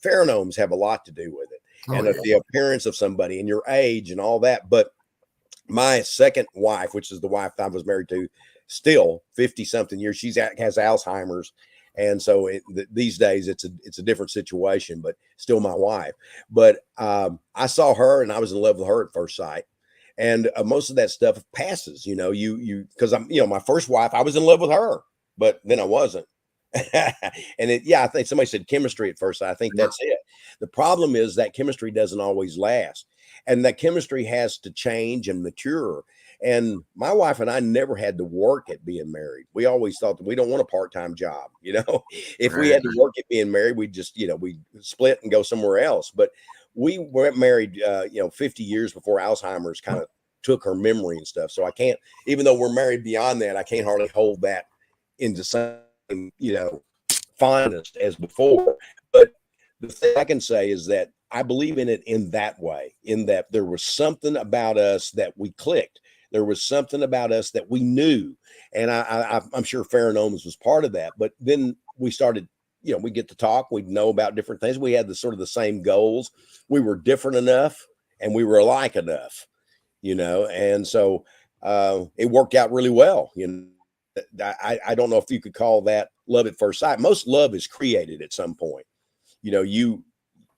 pheromones have a lot to do with it, Oh and yeah. the appearance of somebody and your age and all that. But my second wife, which is the wife I was married to, still 50 something years, has Alzheimer's, and so these days it's a different situation, but still my wife. But I saw her and I was in love with her at first sight. And most of that stuff passes, you because I'm, my first wife, I was in love with her, but then I wasn't. And I think somebody said chemistry at first. I think that's it. The problem is that chemistry doesn't always last, and that chemistry has to change and mature. And my wife and I never had to work at being married. We always thought that we don't want a part-time job. If we Right. had to work at being married, we just, we split and go somewhere else. But we were married, 50 years before Alzheimer's kind of took her memory and stuff. So I can't, even though we're married beyond that, I can't hardly hold that into same, fondness as before. But the thing I can say is that I believe in it in that way, in that there was something about us that we clicked. There was something about us that we knew. And I'm sure pheromones was part of that. But then we started, we get to talk, we know about different things. We had the sort of the same goals. We were different enough and we were alike enough, and so it worked out really well. I don't know if you could call that love at first sight. Most love is created at some point. You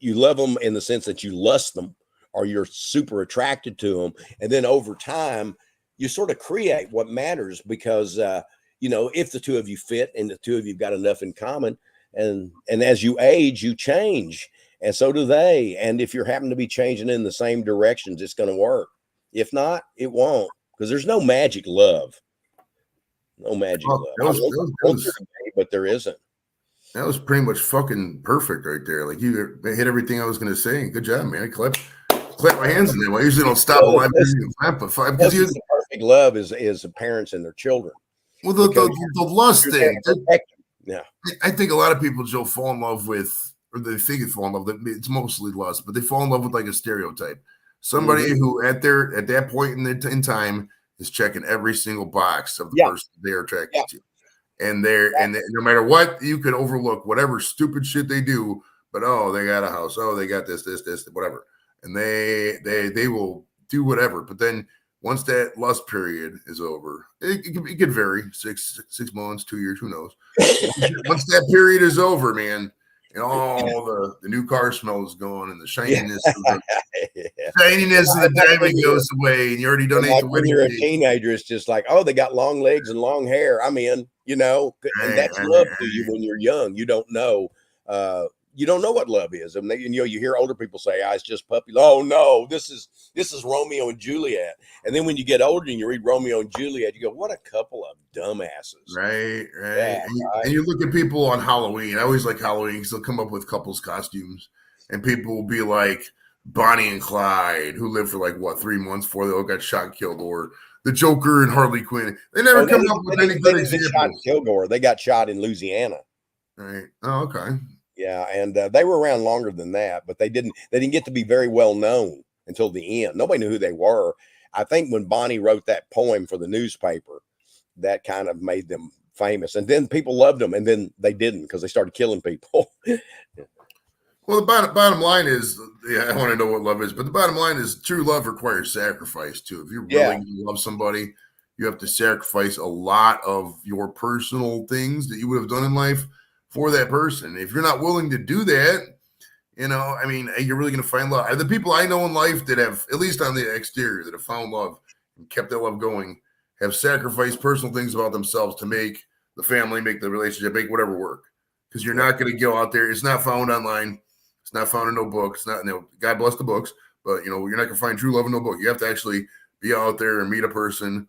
love them in the sense that you lust them or you're super attracted to them. And then over time, you sort of create what matters because, if the two of you fit and the two of you've got enough in common, and as you age, you change, and so do they. And if you're happen to be changing in the same directions, it's going to work. If not, it won't, because there's no magic love. No magic love. But there isn't. That was pretty much fucking perfect right there. Like you hit everything I was going to say. Good job, man. Clap my hands in there. Well, I usually don't stop a live video and clap, but five because the perfect love is the parents and their children. Well, the lust thing. Yeah, I think a lot of people, Joe, fall in love with, or they think they fall in love. It's mostly lust, but they fall in love with like a stereotype. Somebody who at that point in time is checking every single box of the person they're attracted to. And no matter what, you could overlook whatever stupid shit they do, but they got a house, they got this, whatever, and they will do whatever. But then once that lust period is over, it could vary 6 months, 2 years, who knows? Once that period is over, man, and all the new car smell is gone, and the shininess of the diamond goes away, and you already don't need to when you're a teenager, it's just like, they got long legs and long hair. I'm in, and that's love to you when you're young. You don't know. You don't know what love is. And you hear older people say, it's just puppies. Oh no, this is Romeo and Juliet. And then when you get older and you read Romeo and Juliet, you go, what a couple of dumbasses. Right. Yeah, and you look at people on Halloween. I always like Halloween because they'll come up with couples costumes and people will be like Bonnie and Clyde, who lived for 3 months before they all got shot and killed, or the Joker and Harley Quinn. They never come up with any good examples. Kilgore, they got shot in Louisiana. Right. Oh, okay. Yeah, and they were around longer than that, but they didn't get to be very well known until the end. Nobody knew who they were. I think when Bonnie wrote that poem for the newspaper, that kind of made them famous. And then people loved them, and then they didn't because they started killing people. Well, the bottom line is, I want to know what love is, but the bottom line is true love requires sacrifice too. If you're willing to love somebody, you have to sacrifice a lot of your personal things that you would have done in life for that person. If you're not willing to do that, you're really going to find love. The people I know in life that have, at least on the exterior, that have found love and kept that love going, have sacrificed personal things about themselves to make the family, make the relationship, make whatever work. Because you're not going to go out there. It's not found online. It's not found in no book. It's not, God bless the books, but you're not going to find true love in no book. You have to actually be out there and meet a person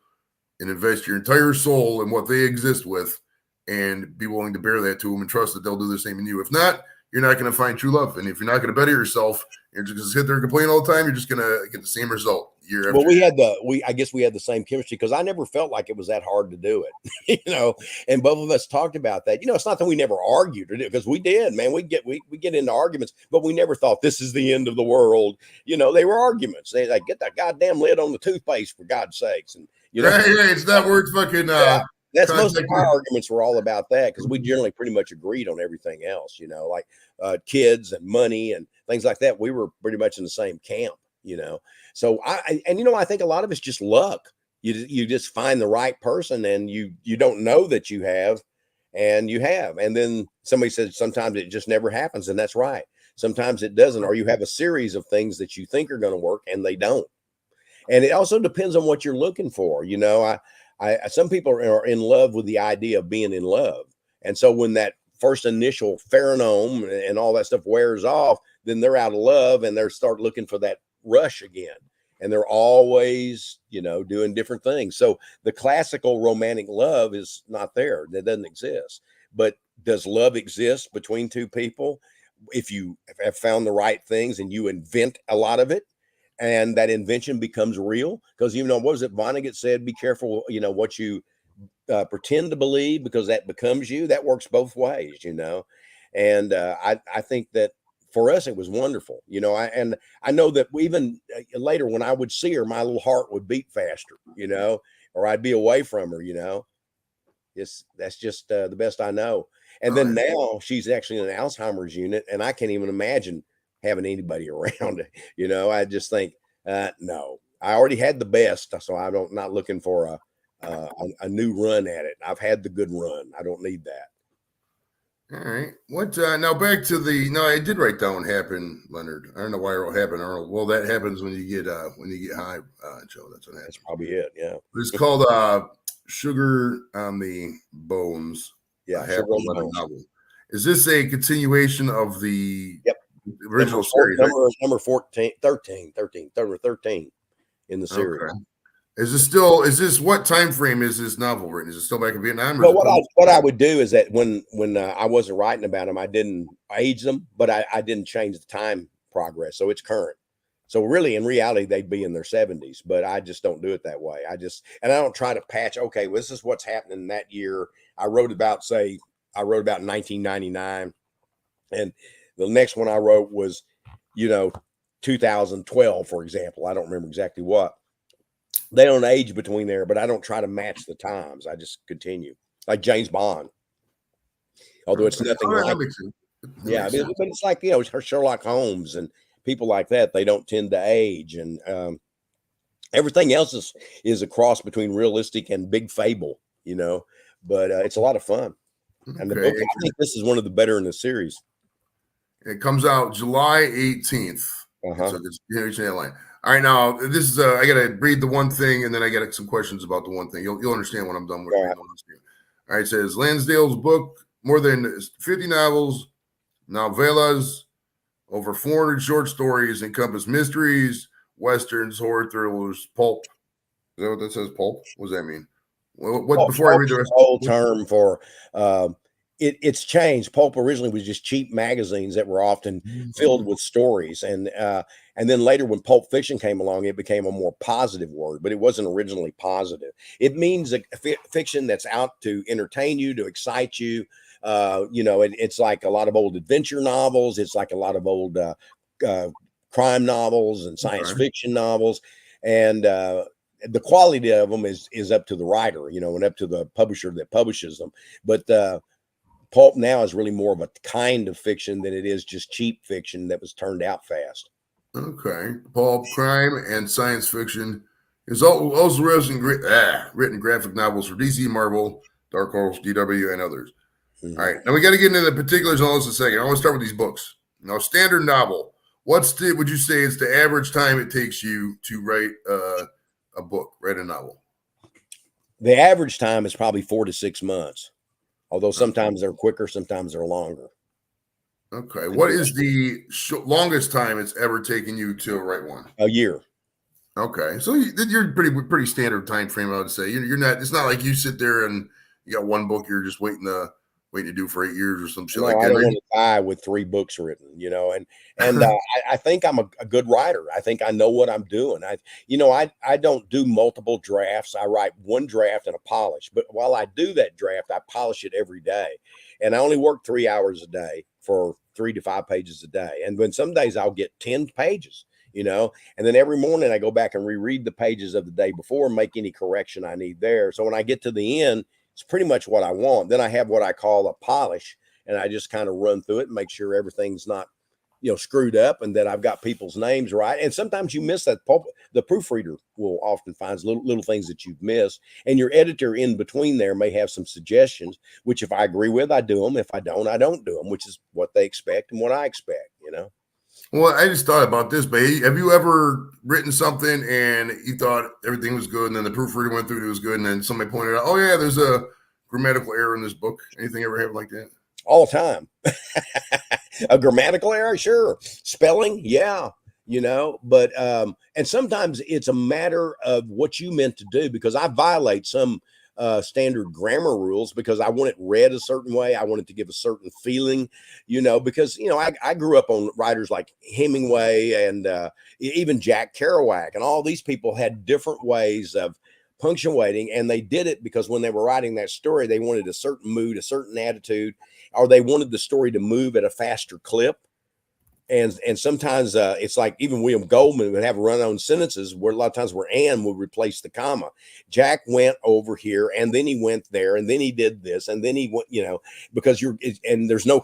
and invest your entire soul in what they exist with, and be willing to bear that to them and trust that they'll do the same in you. If not, you're not going to find true love. And if you're not going to better yourself, you're just going to sit there and complain all the time, you're just going to get the same result year after year. I guess we had the same chemistry because I never felt like it was that hard to do it, and both of us talked about that. It's not that we never argued because we did, man. We get into arguments, but we never thought this is the end of the world. They were arguments. They like, get that goddamn lid on the toothpaste, for God's sakes. And, right, it's not worth fucking, that's most of our arguments were all about that because we generally pretty much agreed on everything else, like kids and money and things like that. We were pretty much in the same camp, So I think a lot of it's just luck. You just find the right person and you don't know that you have, and you have. And then somebody said sometimes it just never happens, and that's right. Sometimes it doesn't, or you have a series of things that you think are going to work and they don't. And it also depends on what you're looking for. Some people are in love with the idea of being in love. And so when that first initial pheromone and all that stuff wears off, then they're out of love and they start looking for that rush again. and they're always, doing different things. So the classical romantic love is not there. That doesn't exist. But does love exist between two people? If you have found the right things and you invent a lot of it, and that invention becomes real, because what was it Vonnegut said? Be careful, what you pretend to believe, because that becomes you. That works both ways, And I think that for us it was wonderful, I know that even later when I would see her, my little heart would beat faster, or I'd be away from her, that's just the best I know. And then now she's actually in an Alzheimer's unit, and I can't even imagine having anybody around. I just think, no, I already had the best, so not looking for a new run at it. I've had the good run. I don't need that. All right. What now? Back to the no. I did write down what happened, Leonard. I don't know why it happened. I don't know. Well, that happens when you get high, Joe. That's what happens. That's probably it. Yeah. It's called Sugar on the Bones. Yeah. Novel. Is this a continuation of the original series? Number 13 in the series. Okay. Is this what time frame is this novel written? Is it still back in Vietnam? Well, what I would do is that when I wasn't writing about them, I didn't age them, but I didn't change the time progress, so it's current. So really, in reality, they'd be in their 70s, but I just don't do it that way. I don't try to patch. Okay, well, this is what's happening that year. I wrote about 1999, and the next one I wrote was, 2012, for example. I don't remember exactly what. They don't age between there, but I don't try to match the times. I just continue, like James Bond. Although it's nothing like, but it's like Sherlock Holmes and people like that. They don't tend to age, and everything else is a cross between realistic and big fable. But it's a lot of fun. And the book, I think this is one of the better in the series. It comes out July 18th. So it's line. All right, now this is I gotta read the one thing, and then I got some questions about the one thing. You'll understand when I'm done with it. All right, it says Lansdale's book, more than 50 novels, novellas, over 400 short stories, encompass mysteries, westerns, horror thrillers, pulp. Is that what that says? Pulp? What does that mean? What before I read the rest? Old term for it's changed. Pulp originally was just cheap magazines that were often filled with stories, and then later when pulp fiction came along, it became a more positive word, but it wasn't originally positive. It means a fiction that's out to entertain you, to excite you. It's like a lot of old adventure novels. It's like a lot of old crime novels and science fiction novels, and the quality of them is up to the writer, and up to the publisher that publishes them. But pulp now is really more of a kind of fiction than it is just cheap fiction that was turned out fast. Okay. Pulp, crime, and science fiction. Is also written graphic novels for DC, Marvel, Dark Horse, DW, and others. All right. Now we got to get into the particulars on this in a second. I want to start with these books. Now, standard novel. Would you say is the average time it takes you to write a book, write a novel? The average time is probably 4 to 6 months. Although sometimes they're quicker, sometimes they're longer. Okay. What is the longest time it's ever taken you to write one? A year. Okay. So you're pretty standard time frame, I would say. You're not. It's not like you sit there and you got one book you're just waiting to do for 8 years or some shit like that. I don't want to die with 3 books written, and I think I'm a good writer. I think I know what I'm doing. I don't do multiple drafts. I write one draft and a polish, but while I do that draft, I polish it every day. And I only work 3 hours a day for 3 to 5 pages a day. And when some days I'll get 10 pages, and then every morning I go back and reread the pages of the day before and make any correction I need there. So when I get to the end, it's pretty much what I want. Then I have what I call a polish, and I just kind of run through it and make sure everything's not, screwed up, and that I've got people's names right. And sometimes you miss that. The proofreader will often find little things that you've missed, and your editor in between there may have some suggestions, which if I agree with, I do them. If I don't, I don't do them, which is what they expect and what I expect, Well, I just thought about this, but have you ever written something and you thought everything was good, and then the proofreader went through it was good, and then somebody pointed out, oh yeah, there's a grammatical error in this book? Anything ever happen like that? All the time. A grammatical error, sure. Spelling, yeah. but and sometimes it's a matter of what you meant to do, because I violate some standard grammar rules because I want it read a certain way. I want it to give a certain feeling, because I grew up on writers like Hemingway and even Jack Kerouac, and all these people had different ways of punctuating, and they did it because when they were writing that story, they wanted a certain mood, a certain attitude, or they wanted the story to move at a faster clip. And sometimes it's like even William Goldman would have run-on sentences where a lot of times where "and" would replace the comma. Jack went over here, and then he went there, and then he did this, and then he went, because and there's no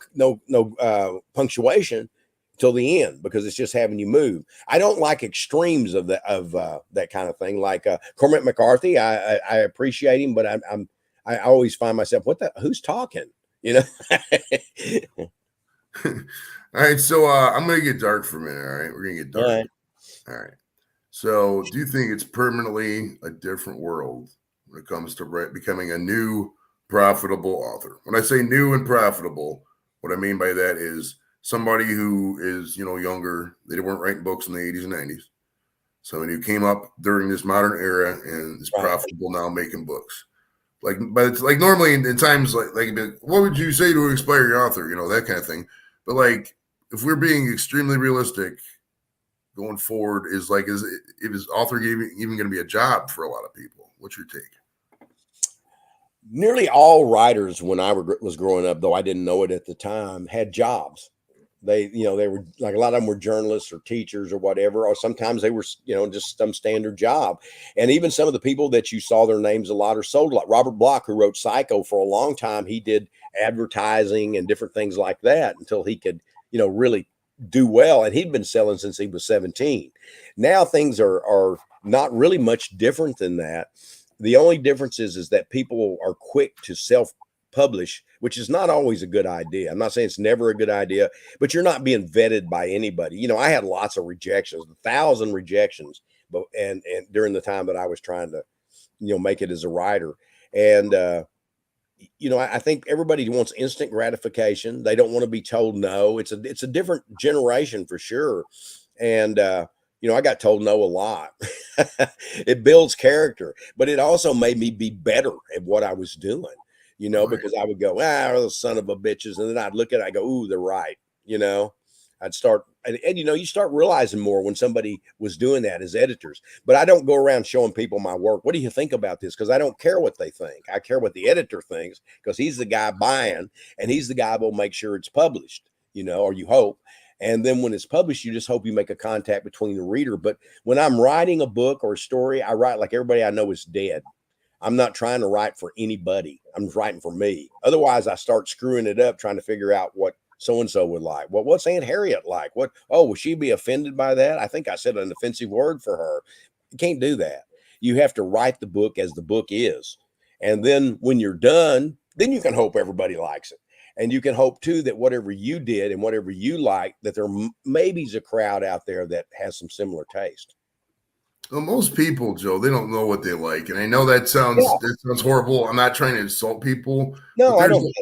punctuation till the end, because it's just having you move. I don't like extremes of that kind of thing. Like Cormac McCarthy, I appreciate him, but I always find myself, who's talking? All right, so I'm gonna get dark for a minute. All right, we're gonna get dark. All right. So, do you think it's permanently a different world when it comes to becoming a new profitable author? When I say new and profitable, what I mean by that is somebody who is, younger. They weren't writing books in the 80s and 90s. So, when you came up during this modern era and is profitable now making books. But it's like normally in times like what would you say to inspire your author? That kind of thing. But like, if we're being extremely realistic going forward, is author even going to be a job for a lot of people? What's your take? Nearly all writers, when I was growing up, though I didn't know it at the time, had jobs. They were like, a lot of them were journalists or teachers or whatever, or sometimes they were, just some standard job. And even some of the people that you saw their names a lot are sold, like Robert Bloch, who wrote Psycho for a long time. He did advertising and different things like that until he could, really do well. And he'd been selling since he was 17. Now things are not really much different than that. The only difference is that people are quick to self-publish, which is not always a good idea. I'm not saying it's never a good idea, but you're not being vetted by anybody. I had lots of rejections, 1,000 rejections, but and during the time that I was trying to, make it as a writer. And I think everybody wants instant gratification. They don't want to be told no. It's a different generation for sure. And I got told no a lot. It builds character, but it also made me be better at what I was doing, because I would go, those son of a bitches. And then I'd look at it, I go, ooh, they're right. I'd start, and you start realizing more when somebody was doing that as editors. But I don't go around showing people my work. What do you think about this? Because I don't care what they think. I care what the editor thinks, because he's the guy buying, and he's the guy who will make sure it's published, or you hope. And then when it's published, you just hope you make a contact between the reader. But when I'm writing a book or a story, I write like everybody I know is dead. I'm not trying to write for anybody. I'm writing for me. Otherwise, I start screwing it up, trying to figure out what so-and-so would like. Well, what's Aunt Harriet like? Will she be offended by that? I think I said an offensive word for her. You can't do that. You have to write the book as the book is. And then when you're done, then you can hope everybody likes it. And you can hope too that whatever you did and whatever you like, that there maybe's a crowd out there that has some similar taste. Well, most people, Joe, they don't know what they like, and I know that sounds horrible. I'm not trying to insult people. No, but I don't.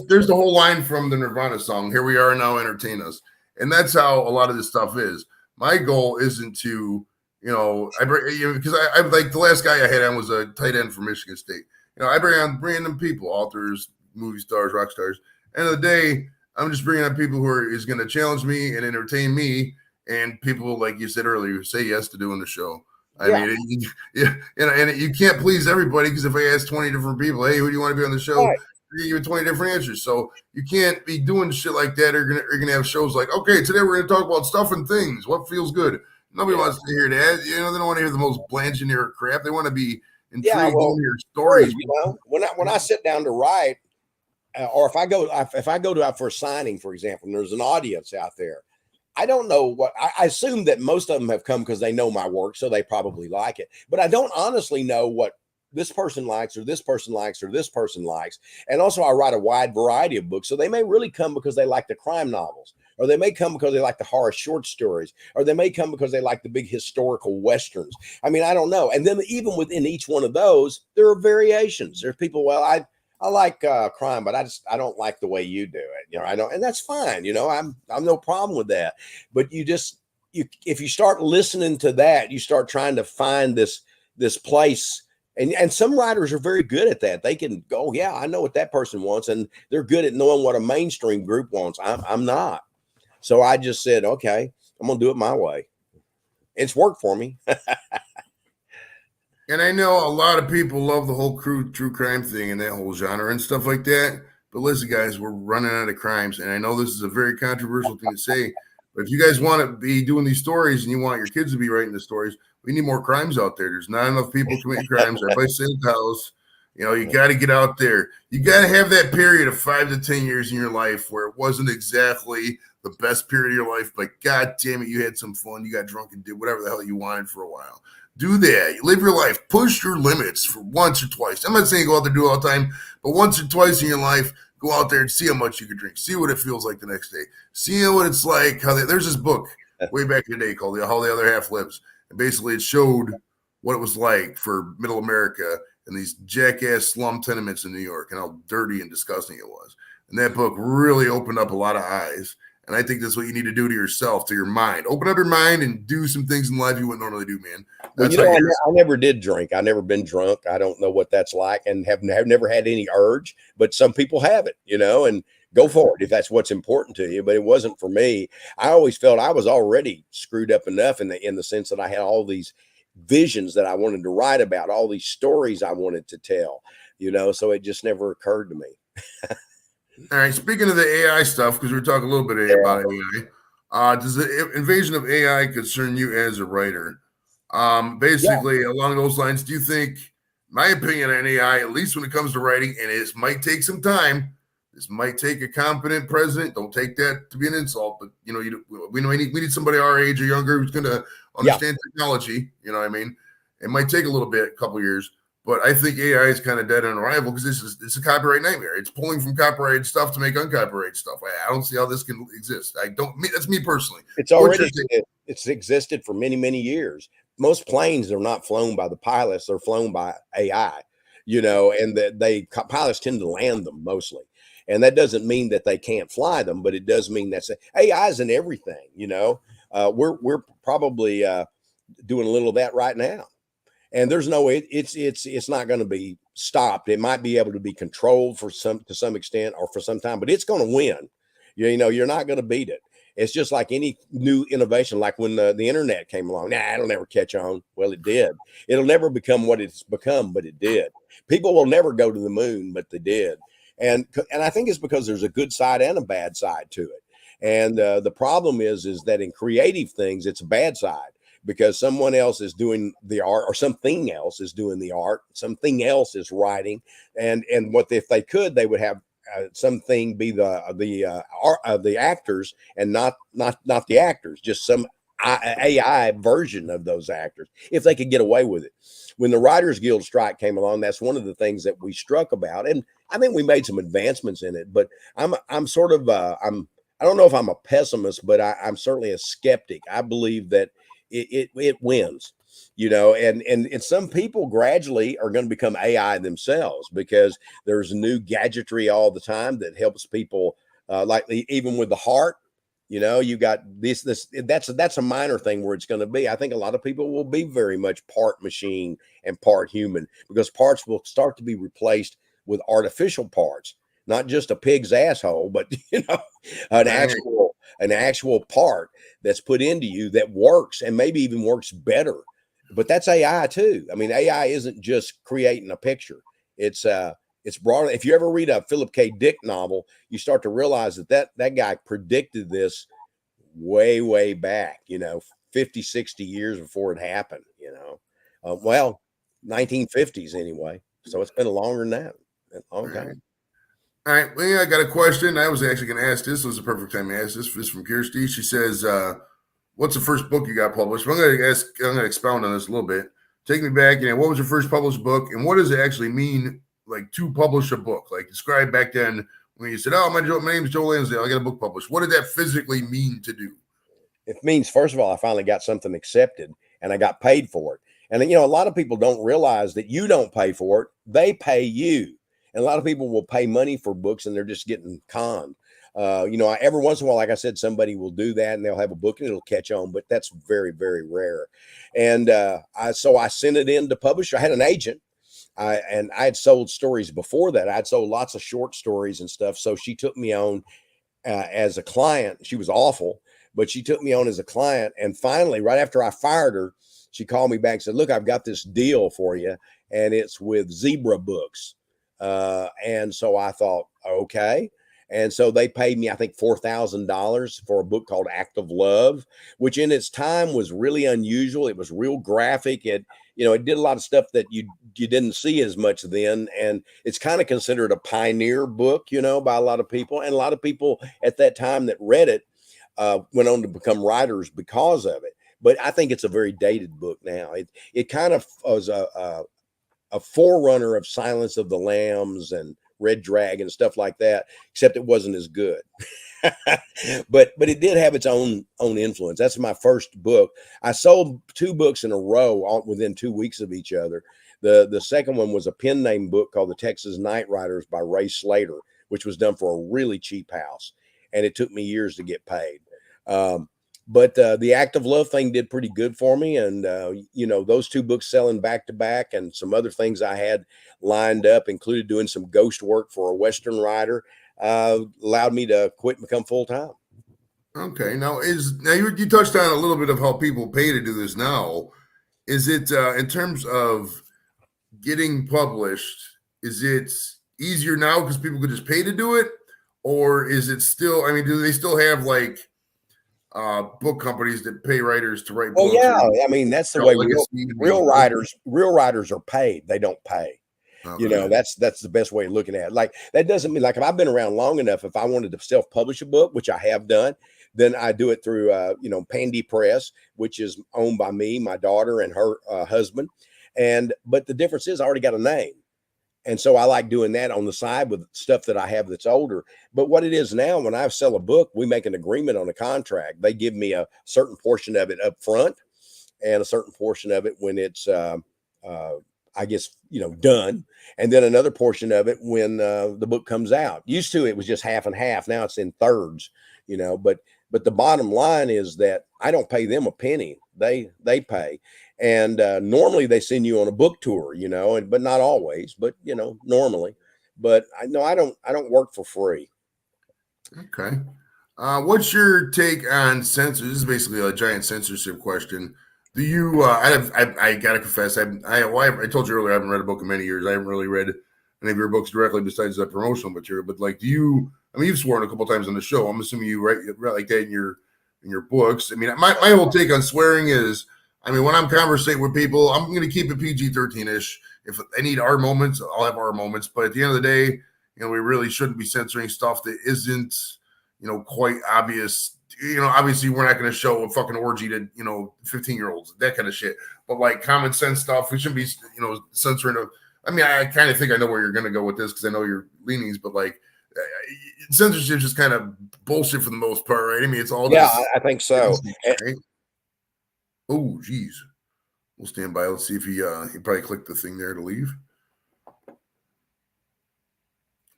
There's the whole line from the Nirvana song, "Here we are now, entertain us," and that's how a lot of this stuff is. My goal isn't to, because I like the last guy I had on was a tight end for Michigan State. I bring on random people, authors, movie stars, rock stars. End of the day, I'm just bringing on people who is going to challenge me and entertain me, and people like you said earlier who say yes to doing the show. I mean, and you can't please everybody, because if I ask 20 different people, hey, who do you want to be on the show? Right. You're giving 20 different answers. So you can't be doing shit like that. You're gonna have shows like, okay, today we're gonna talk about stuff and things. What feels good? Nobody wants to hear that. They don't want to hear the most bland generic crap. They want to be intrigued to hear stories. When I sit down to write, or if I go to out for a signing, for example, and there's an audience out there, I don't know what I assume that most of them have come because they know my work, so they probably like it. But I don't honestly know what this person likes, or this person likes, or this person likes. And also, I write a wide variety of books, so they may really come because they like the crime novels, or they may come because they like the horror short stories, or they may come because they like the big historical westerns. I mean, I don't know. And then even within each one of those, there are variations. There's people, I like crime, but I don't like the way you do it. I don't, and that's fine. I'm no problem with that. But you just, if you start listening to that, you start trying to find this place. And some writers are very good at that. They can go, yeah, I know what that person wants, and they're good at knowing what a mainstream group wants. I'm not. So I just said, okay, I'm gonna do it my way. It's worked for me. And I know a lot of people love the whole true crime thing and that whole genre and stuff like that. But listen, guys, we're running out of crimes. And I know this is a very controversial thing to say, but if you guys want to be doing these stories and you want your kids to be writing the stories, we need more crimes out there. There's not enough people committing crimes. Everybody's sitting in the house. You know, you got to get out there. You got to have that period of 5 to 10 years in your life where it wasn't exactly the best period of your life, but God damn it, you had some fun. You got drunk and did whatever the hell you wanted for a while. Do that. You live your life. Push your limits for once or twice. I'm not saying go out there do it all the time, but once or twice in your life, go out there and see how much you can drink. See what it feels like the next day. See what it's like. There's this book way back in the day called How the Other Half Lives. And basically it showed what it was like for middle America and these jackass slum tenements in New York and how dirty and disgusting it was. And that book really opened up a lot of eyes. And I think that's what you need to do to yourself, to your mind. Open up your mind and do some things in life you wouldn't normally do, man. Well, I never did drink. I never been drunk. I don't know what that's like, and have never had any urge. But some people have it, and go for it if that's what's important to you. But it wasn't for me. I always felt I was already screwed up enough in the sense that I had all these visions that I wanted to write about, all these stories I wanted to tell. So it just never occurred to me. All right. Speaking of the AI stuff, because we were talking a little bit about AI, does the invasion of AI concern you as a writer? Basically, along those lines, do you think, my opinion on AI, at least when it comes to writing, and it might take some time, this might take a competent president. Don't take that to be an insult, but we need somebody our age or younger who's going to understand technology. You know what I mean? It might take a little bit, a couple of years. But I think AI is kind of dead on arrival because it's a copyright nightmare. It's pulling from copyrighted stuff to make uncopyrighted stuff. I don't see how this can exist. That's me personally. It's existed for many, many years. Most planes are not flown by the pilots; they're flown by AI. And pilots tend to land them mostly. And that doesn't mean that they can't fly them, but it does mean that AI is in everything. We're probably doing a little of that right now. And there's no way it's not going to be stopped. It might be able to be controlled to some extent or for some time, but it's going to win. You're not going to beat it. It's just like any new innovation, like when the internet came along. It'll never catch on. Well, it did. It'll never become what it's become, but it did. People will never go to the moon, but they did. And I think it's because there's a good side and a bad side to it. And the problem is that in creative things, it's a bad side. Because someone else is doing the art, or something else is doing the art, something else is writing, and what if they could, they would have something be the actors and not the actors, just some AI version of those actors, if they could get away with it. When the Writers Guild strike came along, that's one of the things that we struck about, and I think we made some advancements in it. But I'm sort of I don't know if I'm a pessimist, but I'm certainly a skeptic. I believe that it wins, and some people gradually are going to become AI themselves because there's new gadgetry all the time that helps people, like even with the heart, you got that's a minor thing where it's going to be. I think a lot of people will be very much part machine and part human because parts will start to be replaced with artificial parts, not just a pig's asshole, but an actual part that's put into you that works and maybe even works better. But that's AI too. I mean, AI isn't just creating a picture. It's broader. If you ever read a Philip K. Dick novel, you start to realize that guy predicted this way back, 50, 60 years before it happened, 1950s anyway. So it's been longer than that. A long time. All right. Well, I got a question. I was actually going to ask this. This was the perfect time to ask this. This is from Kirsty. She says, what's the first book you got published? Well, I'm going to expound on this a little bit. Take me back. What was your first published book? And what does it actually mean, like, to publish a book? Like, describe back then when you said, my name is Joe Lansdale. I got a book published. What did that physically mean to do? It means, first of all, I finally got something accepted and I got paid for it. And, a lot of people don't realize that you don't pay for it. They pay you. And a lot of people will pay money for books and they're just getting conned. Every once in a while, like I said, somebody will do that and they'll have a book and it'll catch on, but that's very, very rare. And I sent it in to publish. I had an agent. I had sold stories before that. I'd sold lots of short stories and stuff. So she took me on as a client. She was awful, but she took me on as a client. And finally, right after I fired her, she called me back and said, "Look, I've got this deal for you, and it's with Zebra Books." And so I thought, okay. And so they paid me, I think, $4,000 for a book called Act of Love, which in its time was really unusual. It was real graphic. It did a lot of stuff that you didn't see as much then. And it's kind of considered a pioneer book, by a lot of people. And a lot of people at that time that read it went on to become writers because of it. But I think it's a very dated book now. It kind of was a forerunner of Silence of the Lambs and Red Dragon and stuff like that, except it wasn't as good. but it did have its own influence. That's my first book. I sold 2 books in a row all within 2 weeks of each other. The second one was a pen name book called The Texas Night Riders by Ray Slater, which was done for a really cheap house, and it took me years to get paid. But the Act of Love thing did pretty good for me. And, those 2 books selling back to back and some other things I had lined up, included doing some ghost work for a Western writer, allowed me to quit and become full time. Okay. Now you touched on a little bit of how people pay to do this now. Is it in terms of getting published, is it easier now because people could just pay to do it? Or is it still, do they still have like book companies that pay writers to write books? Yeah. That's the way real writers are paid. They don't pay. Okay. That's the best way of looking at it. Like, that doesn't mean, like, if I've been around long enough, if I wanted to self-publish a book, which I have done, then I do it through, Pandy Press, which is owned by me, my daughter, and her husband. But the difference is I already got a name. And so I like doing that on the side with stuff that I have that's older. But what it is now, when I sell a book, we make an agreement on a contract. They give me a certain portion of it up front and a certain portion of it when it's, done. And then another portion of it when the book comes out. Used to, it was just half and half. Now it's in thirds, but the bottom line is that I don't pay them a penny. They pay. And normally they send you on a book tour, but not always, but normally. But I don't work for free. Okay. What's your take on censors? This is basically a giant censorship question. Do you? I gotta confess, I told you earlier, I haven't read a book in many years. I haven't really read any of your books directly besides the promotional material. But like, do you? You've sworn a couple times on the show. I'm assuming you write like that in your books. My whole take on swearing is, when I'm conversating with people, I'm going to keep it PG-13-ish. If I need our moments, I'll have our moments. But at the end of the day, we really shouldn't be censoring stuff that isn't, quite obvious. Obviously we're not going to show a fucking orgy to, 15-year-olds, that kind of shit. But like common sense stuff, we shouldn't be, censoring. I kind of think I know where you're going to go with this because I know your leanings, but like censorship is just kind of bullshit for the most part, right? It's all I think so. Right? Oh, geez. We'll stand by. Let's see if he probably clicked the thing there to leave.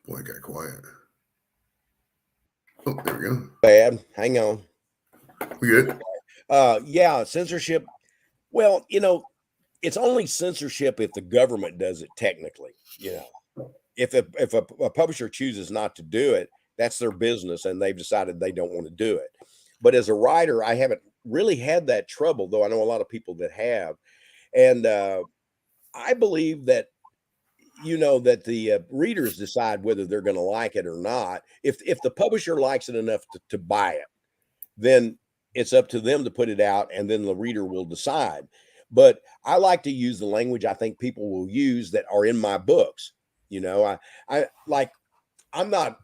Boy, I got quiet. Oh, there we go. Bad. Hang on. We good? Censorship. Well, it's only censorship if the government does it technically. If a publisher chooses not to do it, that's their business, and they've decided they don't want to do it. But as a writer, I haven't really had that trouble, though I know a lot of people that have. And I believe that, that the readers decide whether they're going to like it or not. If the publisher likes it enough to buy it, then it's up to them to put it out, and then the reader will decide. But I like to use the language I think people will use that are in my books. I'm not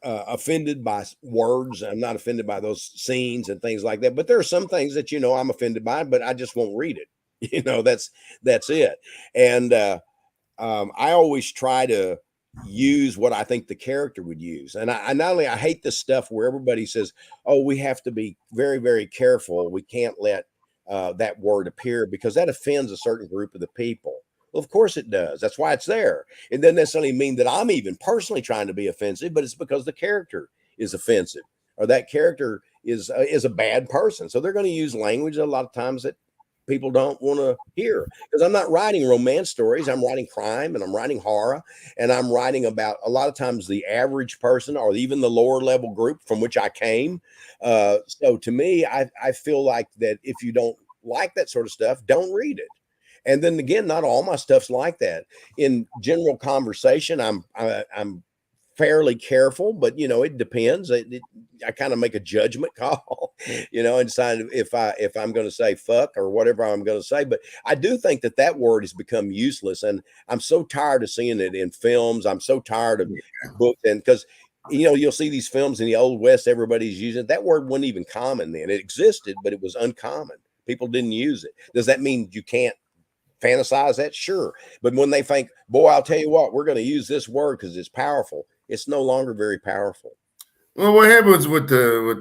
offended by words. I'm not offended by those scenes and things like that. But there are some things that, I'm offended by, but I just won't read it. That's it. And I always try to use what I think the character would use. And I hate this stuff where everybody says, oh, we have to be very, very careful. We can't let that word appear because that offends a certain group of the people. Well, of course it does. That's why it's there. It doesn't necessarily mean that I'm even personally trying to be offensive, but it's because the character is offensive, or that character is a bad person. So they're going to use language a lot of times that people don't want to hear, because I'm not writing romance stories. I'm writing crime, and I'm writing horror, and I'm writing about a lot of times the average person or even the lower level group from which I came. So to me, I feel like that if you don't like that sort of stuff, don't read it. And then again, not all my stuff's like that. In general conversation, I'm fairly careful, but it depends. I kind of make a judgment call, and decide if I'm going to say fuck or whatever I'm going to say. But I do think that word has become useless, and I'm so tired of seeing it in films. I'm so tired of books, and because you'll see these films in the old West, everybody's using it. That word wasn't even common then. It existed, but it was uncommon. People didn't use it. Does that mean you can't fantasize that? Sure. But when they think, boy, I'll tell you what, we're going to use this word because it's powerful, it's no longer very powerful. Well, what happens with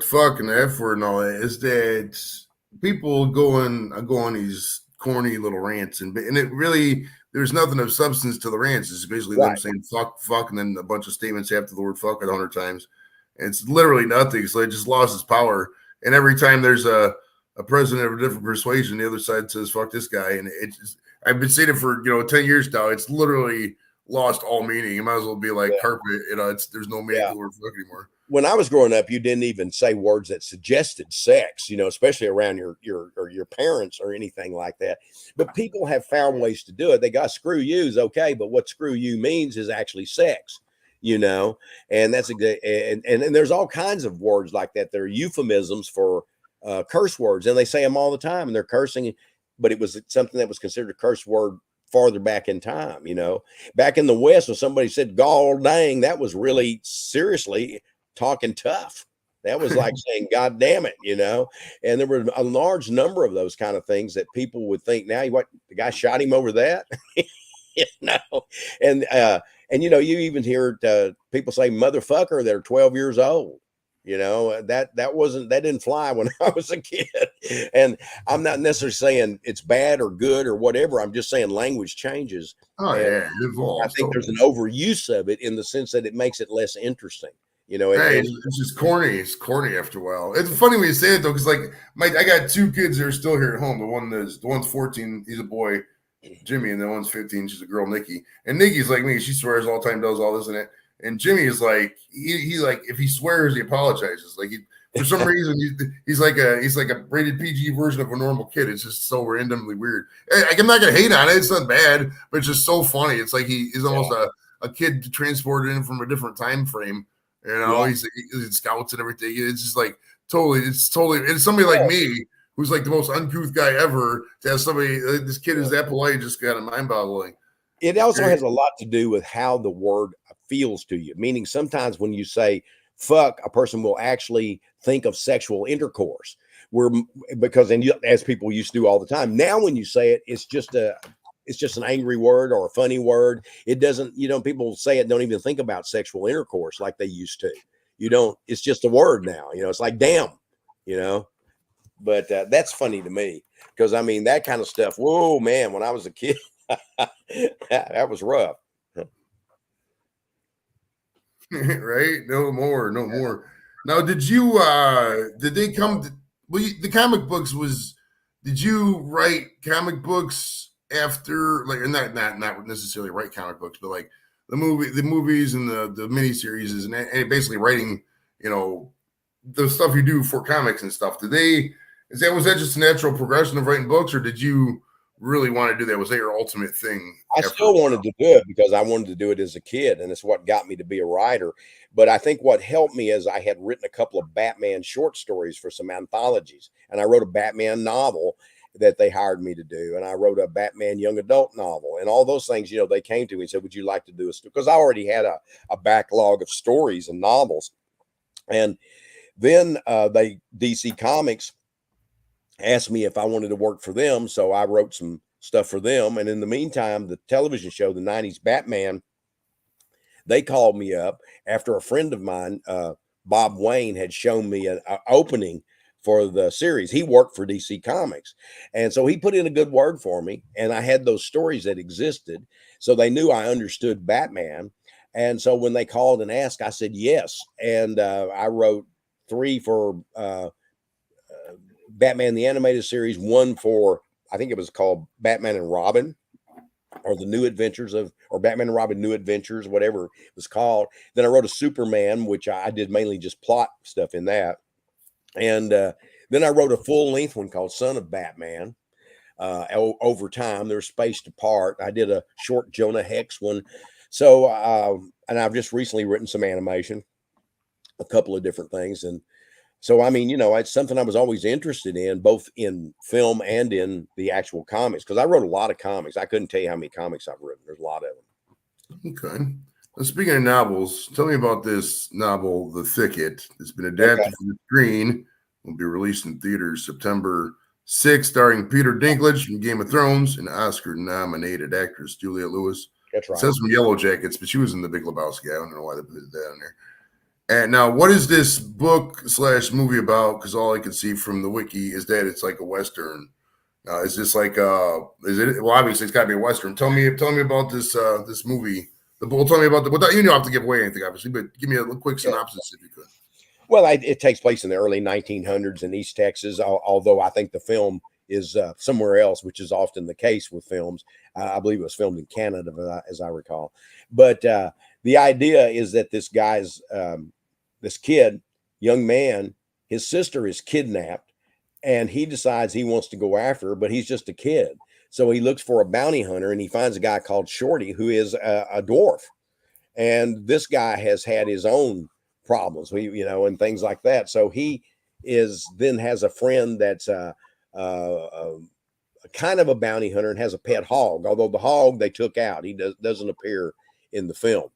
fuck and the F word and all that is that people go on these corny little rants, and it really, there's nothing of substance to the rants. It's basically them saying fuck, and then a bunch of statements after the word fuck 100 times. And it's literally nothing. So it just lost its power. And every time there's a president of a different persuasion, the other side says fuck this guy, and it just, I've been saying it for 10 years now. It's literally lost all meaning. It might as well be like carpet. There's no meaning to the word fuck anymore. When I was growing up, you didn't even say words that suggested sex, especially around your parents or anything like that. But people have found ways to do it. They got screw yous, okay, but what screw you means is actually sex, and that's and there's all kinds of words like that. They're euphemisms for curse words, and they say them all the time, and they're cursing, but it was something that was considered a curse word farther back in time. Back in the West, when somebody said "gall dang," that was really seriously talking tough. That was like saying "God damn it," And there were a large number of those kind of things that people would think, now what, the guy shot him over that, and you even hear people say motherfucker that are 12 years old. That didn't fly when I was a kid. And I'm not necessarily saying it's bad or good or whatever. I'm just saying language changes. Oh, yeah, it evolves. I think there's an overuse of it in the sense that it makes it less interesting. It's just corny. It's corny after a while. It's funny when you say it though, because I got two kids that are still here at home. The one's 14, he's a boy, Jimmy, and the one's 15, she's a girl, Nikki. And Nikki's like me, she swears all the time, does all this and that. And Jimmy is like, he like, if he swears, he apologizes. Like for some reason, he's like a rated PG version of a normal kid. It's just so randomly weird. I'm not gonna hate on it. It's not bad, but it's just so funny. It's like he's almost a kid transported in from a different time frame. He's in scouts and everything. It's just like it's somebody like me who's like the most uncouth guy ever to have somebody. This kid is that polite, just got a mind boggling. It also has a lot to do with how the word feels to you. Meaning sometimes when you say fuck, a person will actually think of sexual intercourse. As people used to do all the time. Now when you say it, it's just an angry word or a funny word. It doesn't, people say it, don't even think about sexual intercourse like they used to. It's just a word now. It's like damn, but that's funny to me because that kind of stuff. Whoa, man, when I was a kid, that was rough. Right? No more. Now, did they come to, the comic books did you write comic books after, like, not necessarily write comic books, but like the movies and the miniseries and basically writing, the stuff you do for comics and stuff. Was that just a natural progression of writing books, or did you really want to do that? Was that your ultimate thing? I still wanted to do it because I wanted to do it as a kid, and it's what got me to be a writer. But I think what helped me is I had written a couple of Batman short stories for some anthologies, and I wrote a Batman novel that they hired me to do, and I wrote a Batman young adult novel, and all those things. They came to me and said, "Would you like to do a story?" Because I already had a backlog of stories and novels, and then DC Comics asked me if I wanted to work for them, so I wrote some stuff for them. And in the meantime, the television show, the 90s Batman, they called me up after a friend of mine, Bob Wayne, had shown me an opening for the series. He worked for DC Comics, and so he put in a good word for me, and I had those stories that existed, so they knew I understood Batman. And so when they called and asked, I said yes. And I wrote 3 for Batman the Animated Series, 1 for, I think it was called Batman and Robin, or the New Adventures of, or Batman and Robin New Adventures, whatever it was called. Then I wrote a Superman, which I did mainly just plot stuff in that. And then I wrote a full length one called Son of Batman. Over time, they're spaced apart. I did a short Jonah Hex one. So, and I've just recently written some animation, a couple of different things. And so, I mean, it's something I was always interested in, both in film and in the actual comics, because I wrote a lot of comics. I couldn't tell you how many comics I've written. There's a lot of them. Okay. Well, speaking of novels, tell me about this novel, The Thicket. It's been adapted from the screen. Will be released in theaters September 6th, starring Peter Dinklage from Game of Thrones and Oscar-nominated actress Juliette Lewis. That's right. It says some Yellow Jackets, but she was in The Big Lebowski. I don't know why they put that in there. And now, what is this book/movie about? Because all I can see from the wiki is that it's like a Western. Is this like is it? Well, obviously it's got to be a Western. Tell me about this this movie. Well, tell me about without you don't have to give away anything, obviously, but give me a quick synopsis if you could. Well, it takes place in the early 1900s in East Texas, although I think the film is somewhere else, which is often the case with films. I believe it was filmed in Canada, as I recall. But the idea is that this guy's, this kid, young man, his sister is kidnapped, and he decides he wants to go after her, but he's just a kid. So he looks for a bounty hunter, and he finds a guy called Shorty, who is a dwarf. And this guy has had his own problems, and things like that. So he then has a friend that's kind of a bounty hunter and has a pet hog, although the hog they took out. He doesn't appear in the film,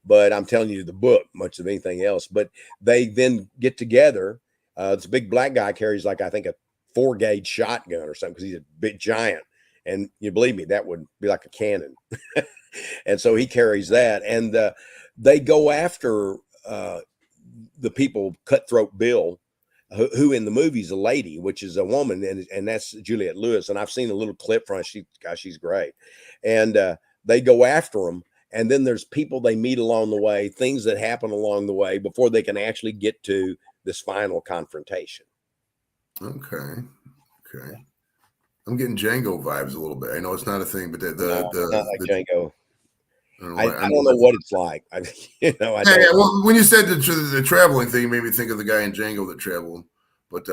but I'm telling you the book much of anything else. But they then get together. This big black guy carries I think a 4-gauge shotgun or something, because he's a big giant, and you believe me, that would be like a cannon. And so he carries that, and they go after the people, Cutthroat Bill, who in the movie is a lady, which is a woman, and that's Juliette Lewis. And I've seen a little clip from her. She's great. And they go after them, and then there's people they meet along the way, things that happen along the way before they can actually get to this final confrontation. Okay. I'm getting Django vibes a little bit. I know it's not a thing, but Not like Django. I don't know what it's like. Well, when you said the traveling thing, it made me think of the guy in Django that traveled. But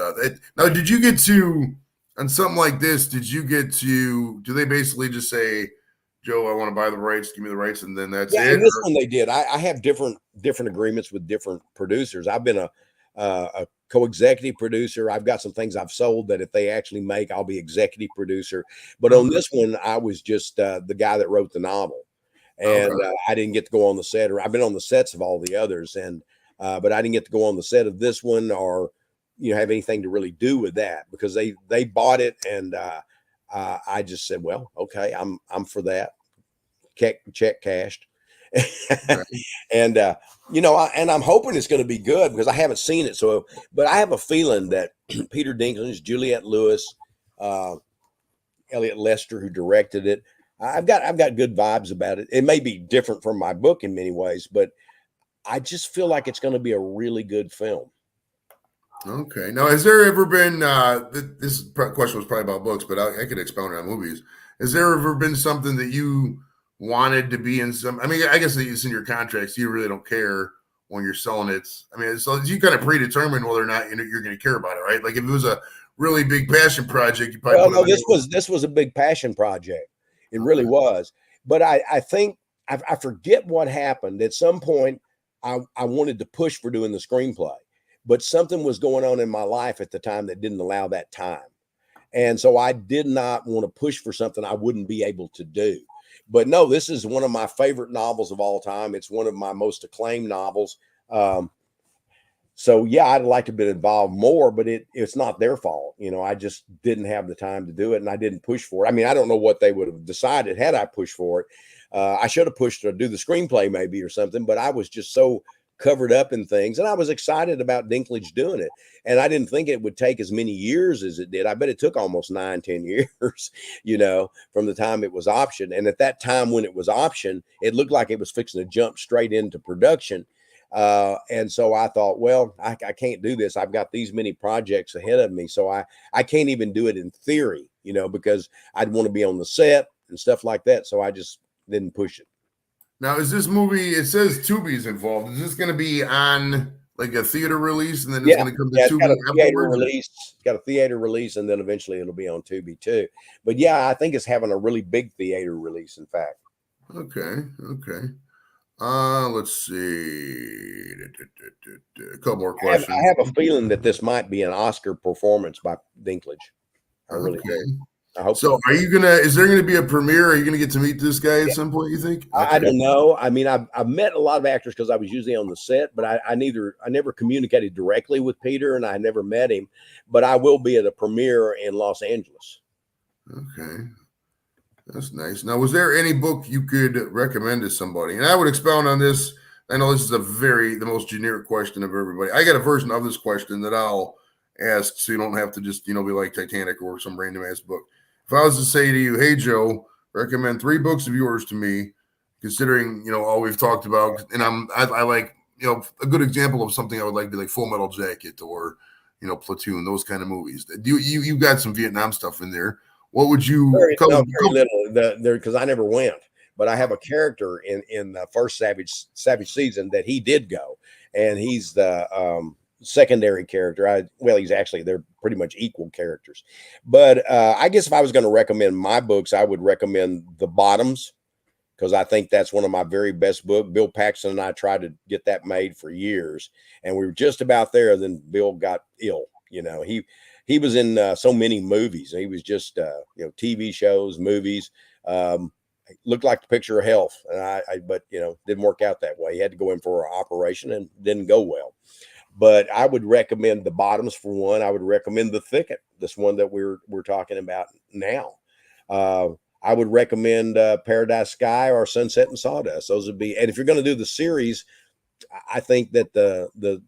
now, did you get to, on something like this, do they basically just say, Joe, I want to buy the rights, give me the rights, and then that's it? And this one they did. I have different agreements with different producers. I've been a co-executive producer. I've got some things I've sold that if they actually make, I'll be executive producer. But on this one, I was just the guy that wrote the novel. And I didn't get to go on the set, or I've been on the sets of all the others, and but I didn't get to go on the set of this one, or have anything to really do with that, because they bought it, and I just said, well, okay, I'm for that. Check cashed, and and I'm hoping it's going to be good, because I haven't seen it. So, but I have a feeling that Peter Dinklage, Juliette Lewis, Elliot Lester, who directed it, I've got good vibes about it. It may be different from my book in many ways, but I just feel like it's going to be a really good film. Okay. Now, has there ever been, this question was probably about books, but I could expound on movies. Has there ever been something that you wanted to be in I mean, I guess it's in your contracts. You really don't care when you're selling it. I mean, so you kind of predetermine whether or not you're going to care about it, right? Like if it was a really big passion project, you probably this was a big passion project. It really was. But I think I forget what happened. At some point, I wanted to push for doing the screenplay, but something was going on in my life at the time that didn't allow that time. And so I did not want to push for something I wouldn't be able to do. But no, this is one of my favorite novels of all time. It's one of my most acclaimed novels. So yeah, I'd like to have been involved more, but it's not their fault. I just didn't have the time to do it, and I didn't push for it. I mean, I don't know what they would have decided had I pushed for it. I should have pushed to do the screenplay maybe or something, but I was just so covered up in things. And I was excited about Dinklage doing it. And I didn't think it would take as many years as it did. I bet it took almost 9-10 years, from the time it was optioned. And at that time when it was optioned, it looked like it was fixing to jump straight into production. And so I thought, well, I can't do this. I've got these many projects ahead of me. So I can't even do it in theory, because I'd want to be on the set and stuff like that. So I just didn't push it. Now, is this movie, it says Tubi's involved. Is this going to be on like a theater release and then it's going to come to Tubi afterwards? It's got a theater release and then eventually it'll be on Tubi too. But yeah, I think it's having a really big theater release, in fact. Okay. Let's see. A couple more questions. I have a feeling that this might be an Oscar performance by Dinklage. I really do. I hope so. Is there gonna be a premiere? Are you gonna get to meet this guy at some point, you think? I don't know. I mean, I've met a lot of actors because I was usually on the set, but I never communicated directly with Peter and I never met him, but I will be at a premiere in Los Angeles. Okay. That's nice. Now, was there any book you could recommend to somebody? And I would expound on this. I know this is the most generic question of everybody. I got a version of this question that I'll ask so you don't have to just, be like Titanic or some random ass book. If I was to say to you, hey, Joe, recommend 3 books of yours to me, considering, all we've talked about, and I like, a good example of something I would like to be like Full Metal Jacket or, Platoon, those kind of movies. You got some Vietnam stuff in there. What would you very little because I never went, but I have a character in the first Savage season that he did go, and he's the secondary character. They're pretty much equal characters. But I guess if I was going to recommend my books, I would recommend The Bottoms, because I think that's one of my very best books. Bill Paxton and I tried to get that made for years, and we were just about there. Then Bill got ill. He was in so many movies. He was just, TV shows, movies. Looked like the picture of health, but didn't work out that way. He had to go in for an operation and didn't go well. But I would recommend The Bottoms for one. I would recommend The Thicket, this one that we're talking about now. I would recommend Paradise Sky or Sunset and Sawdust. Those would be, and if you're going to do the series, I think that the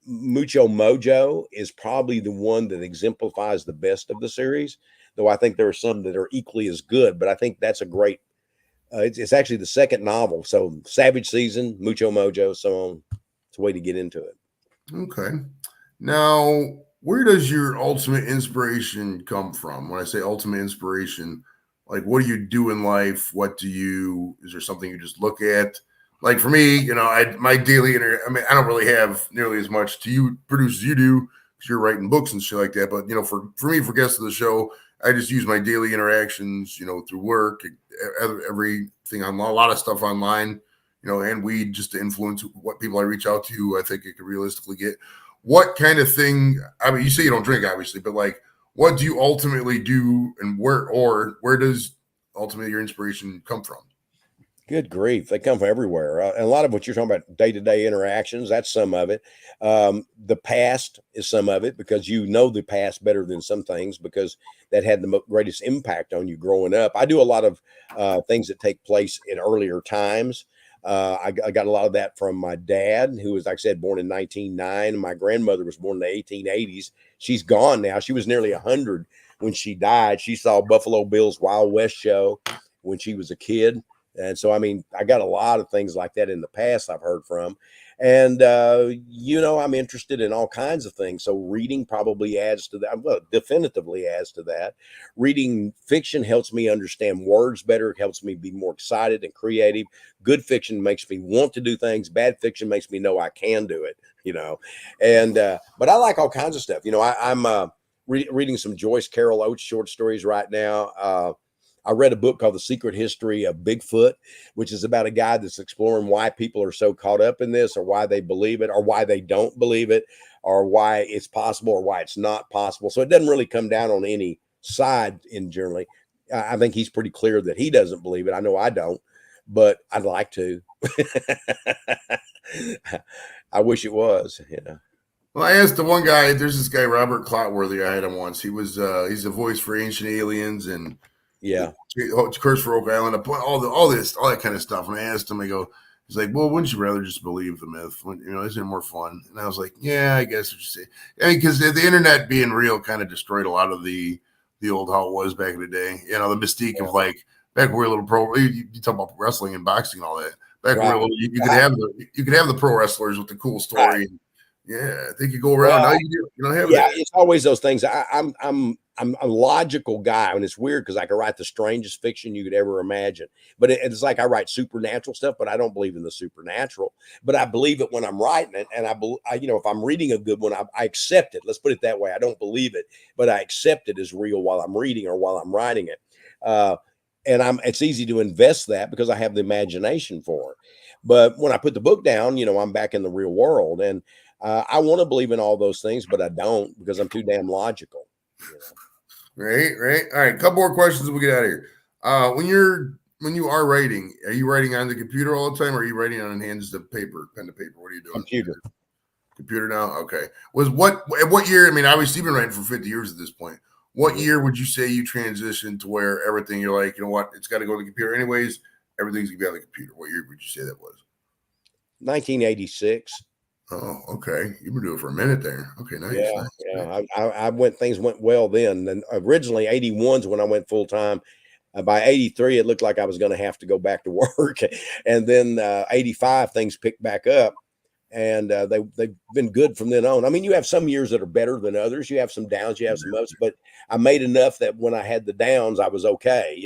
Mucho Mojo is probably the one that exemplifies the best of the series, though I think there are some that are equally as good, but I think that's a great, it's actually the second novel. So Savage Season, Mucho Mojo, so on. It's a way to get into it. Okay. Now, where does your ultimate inspiration come from? When I say ultimate inspiration, like what do you do in life? Is there something you just look at? Like for me, my daily I don't really have nearly as much to produce as you do because you're writing books and shit like that. But for me, for guests of the show, I just use my daily interactions, through work, everything on a lot of stuff online, and weed just to influence what people I reach out to. I think it could realistically get. What kind of thing? I mean, you say you don't drink, obviously, but like, what do you ultimately do, and where does ultimately your inspiration come from? Good grief. They come from everywhere. And a lot of what you're talking about, day-to-day interactions, that's some of it. The past is some of it, because the past better than some things because that had the greatest impact on you growing up. I do a lot of things that take place in earlier times. I got a lot of that from my dad, who was, like I said, born in 1909. My grandmother was born in the 1880s. She's gone now. She was nearly 100 when she died. She saw Buffalo Bill's Wild West show when she was a kid. And so, I mean, I got a lot of things like that in the past I've heard from. And, I'm interested in all kinds of things. So reading probably adds to that. Well, definitively adds to that. Reading fiction helps me understand words better. It helps me be more excited and creative. Good fiction makes me want to do things. Bad fiction makes me know I can do it, And, but I like all kinds of stuff. I'm reading some Joyce Carol Oates short stories right now. I read a book called The Secret History of Bigfoot, which is about a guy that's exploring why people are so caught up in this, or why they believe it, or why they don't believe it, or why it's possible, or why it's not possible. So it doesn't really come down on any side in generally. I think he's pretty clear that he doesn't believe it. I know I don't, but I'd like to. I wish it was, Well, I asked the one guy, there's this guy, Robert Clotworthy. I had him once. He's a voice for Ancient Aliens and yeah, Curse for Oak Island, all that kind of stuff. And I asked him, I go, He's like, well, wouldn't you rather just believe the myth? Isn't it more fun? And I was like, yeah, I guess what you say. I mean, because the internet being real kind of destroyed a lot of the old how it was back in the day. The mystique of like back when we were a little pro. You talk about wrestling and boxing and all that. Back when we were little, you could have the pro wrestlers with the cool story. Right. Yeah, they could go around. Now you don't have that. It's always those things. I'm a logical guy, and it's weird because I can write the strangest fiction you could ever imagine. But it's like I write supernatural stuff, but I don't believe in the supernatural. But I believe it when I'm writing it, and if I'm reading a good one, I accept it. Let's put it that way. I don't believe it, but I accept it as real while I'm reading or while I'm writing it. It's easy to invest that because I have the imagination for it. But when I put the book down, I'm back in the real world, and I want to believe in all those things, but I don't because I'm too damn logical. Right. All right. Couple more questions and we'll get out of here. When you are writing, are you writing on the computer all the time, or are you writing on hands of paper, pen to paper? What are you doing? Computer now. Okay. At what year? I mean, obviously you've been writing for 50 years at this point. What year would you say you transitioned to where everything you're like, you know what, it's got to go to the computer anyways. Everything's gonna be on the computer. What year would you say that was? 1986. Oh, okay. You've been doing it for a minute there. Okay, nice. Nice. Things went well then. And originally 81's when I went full time. By 83, it looked like I was going to have to go back to work. And then 85, things picked back up. And they've been good from then on. I mean, you have some years that are better than others. You have some downs, you have some ups, but I made enough that when I had the downs, I was okay,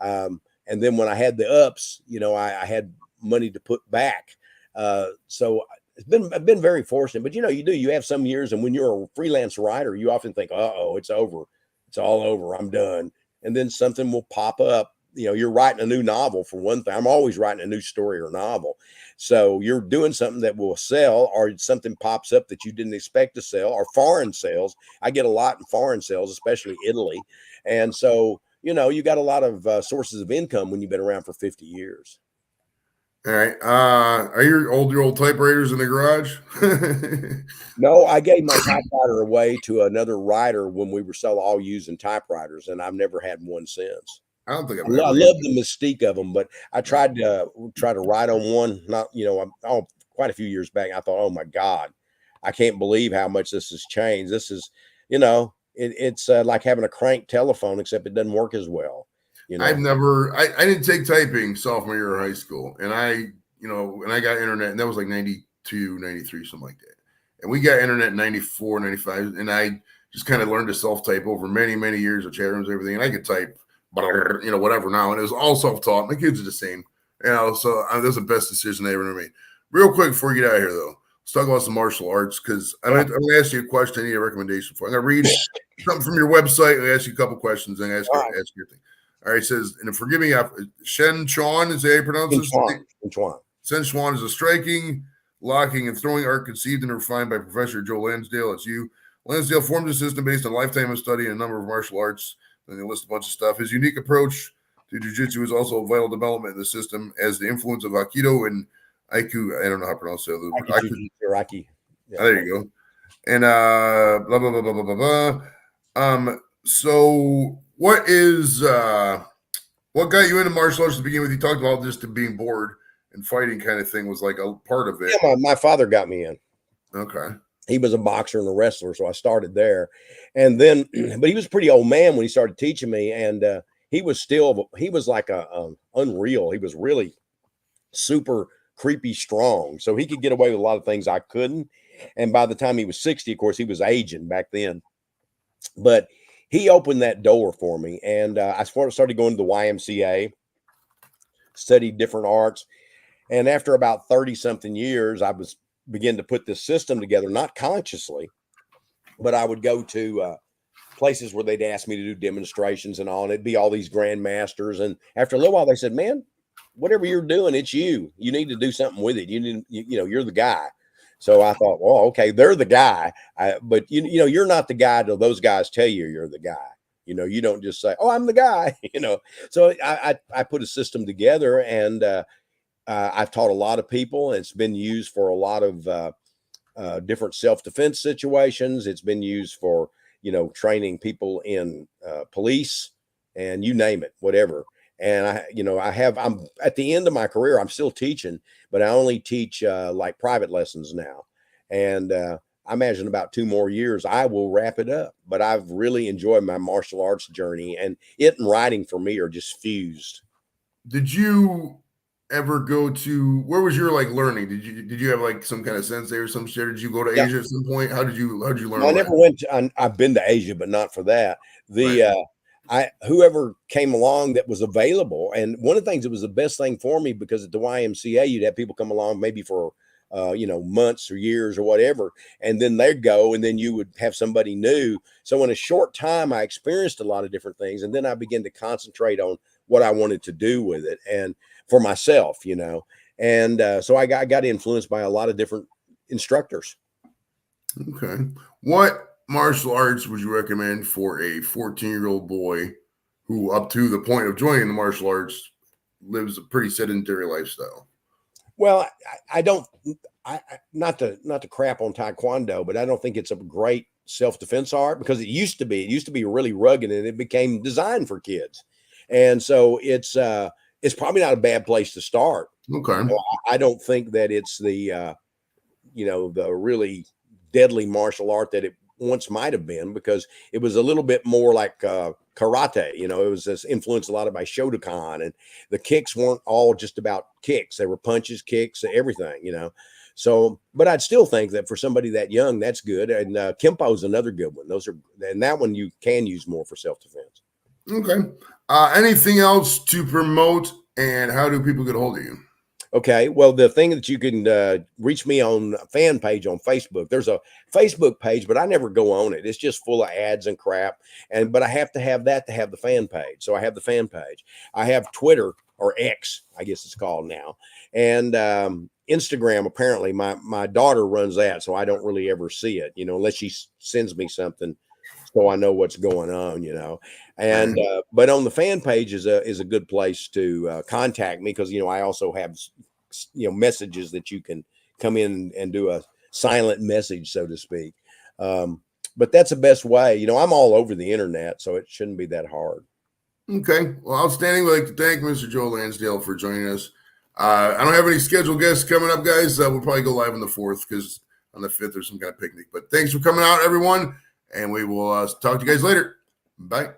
and then when I had the ups, I had money to put back. So I've been very fortunate, but you have some years, and when you're a freelance writer, you often think, it's over. It's all over. I'm done. And then something will pop up. You're writing a new novel for one thing. I'm always writing a new story or novel. So you're doing something that will sell, or something pops up that you didn't expect to sell, or foreign sales. I get a lot in foreign sales, especially Italy. And so, you got a lot of sources of income when you've been around for 50 years. All right. Are your old typewriters in the garage? No, I gave my typewriter away to another writer when we were still all using typewriters, and I've never had one since. I don't think I love the mystique of them, but I tried to write on one, quite a few years back. I thought, oh my God, I can't believe how much this has changed. This is, it's like having a crank telephone, except it doesn't work as well. I didn't take typing sophomore year of high school, and I got internet, and that was like 92, 93, something like that. And we got internet in 94, 95, and I just kind of learned to self-type over many, many years of chat rooms and everything, and I could type, whatever now, and it was all self-taught. My kids are the same, so that's the best decision I ever made. Real quick before we get out of here, though, let's talk about some martial arts, because I'm going to ask you a question. I need a recommendation for. I'm going to read something from your website and ask you a couple questions and ask you your thing. All right, it says, and forgive me, Shen Chuan, is that how you pronounce this? Shen Chuan is a striking, locking, and throwing art conceived and refined by Professor Joe Lansdale. It's you. Lansdale formed a system based on a lifetime of study and a number of martial arts. And they list a bunch of stuff. His unique approach to jiu-jitsu is also a vital development in the system as the influence of Aikido and Aiku. I don't know how to pronounce it. Aikido. Yeah. There you go. And blah, blah, blah, blah, blah, blah. So what got you into martial arts to begin with? You talked about just being bored and fighting kind of thing was like a part of it. Yeah, my father got me in. Okay. He was a boxer and a wrestler, so I started there. And then, but he was a pretty old man when he started teaching me, and he was like unreal. He was really super creepy strong, so he could get away with a lot of things I couldn't. And by the time he was 60, of course, he was aging back then. But he opened that door for me, and I started going to the YMCA, studied different arts, and after about 30-something years, I began to put this system together, not consciously, but I would go to places where they'd ask me to do demonstrations and all, and it'd be all these grandmasters. And after a little while, they said, "Man, whatever you're doing, it's you. You need to do something with it. You're the guy." So I thought, well, okay, they're the guy, but you're not the guy till those guys tell you you're the guy. You don't just say, "Oh, I'm the guy." So I put a system together, and I've taught a lot of people. It's been used for a lot of different self-defense situations. It's been used for training people in police, and you name it, whatever. And I'm at the end of my career. I'm still teaching, but I only teach like private lessons now. And I imagine about 2 more years, I will wrap it up. But I've really enjoyed my martial arts journey, and it and writing for me are just fused. Did you ever go to where was your like learning? Did you have like some kind of sensei or some shit? Did you go to Yeah, Asia at some point? How did you learn I all never that? went. I've been to Asia, but not for that. Right. The I whoever came along that was available, and one of the things that was the best thing for me, because at the YMCA you'd have people come along maybe for months or years or whatever, and then they'd go, and then you would have somebody new. So in a short time, I experienced a lot of different things, and then I began to concentrate on what I wanted to do with it, and for myself, and so I got influenced by a lot of different instructors. Okay. What martial arts would you recommend for a 14-year-old boy who, up to the point of joining the martial arts, lives a pretty sedentary lifestyle? Well, I don't. Not to crap on Taekwondo, but I don't think it's a great self defense art, because it used to be. It used to be really rugged, and it became designed for kids, and so it's probably not a bad place to start. Okay. I don't think that it's the really deadly martial art that it once might have been, because it was a little bit more like karate. It was influenced a lot by Shotokan, and the kicks weren't all just about kicks. They were punches, kicks, everything. So, but I'd still think that for somebody that young, that's good. And Kempo is another good one. And that one you can use more for self-defense. Okay. Anything else to promote, and how do people get a hold of you? Okay. Well, the thing that you can reach me on a fan page on Facebook. There's a Facebook page, but I never go on it. It's just full of ads and crap. But I have to have that to have the fan page. So I have the fan page. I have Twitter, or X, I guess it's called now, and Instagram. Apparently, my daughter runs that, so I don't really ever see it. Unless she sends me something, so I know what's going on. And Right. but on the fan page is a good place to contact me, because I also have messages that you can come in and do a silent message, so to speak. But that's the best way. I'm all over the internet, so it shouldn't be that hard. Okay. Well, outstanding. We'd like to thank Mr. Joe Lansdale for joining us. I don't have any scheduled guests coming up, guys. We'll probably go live on the 4th, because on the 5th there's some kind of picnic. But thanks for coming out, everyone, and we will talk to you guys later. Bye.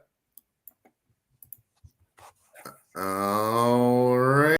All right.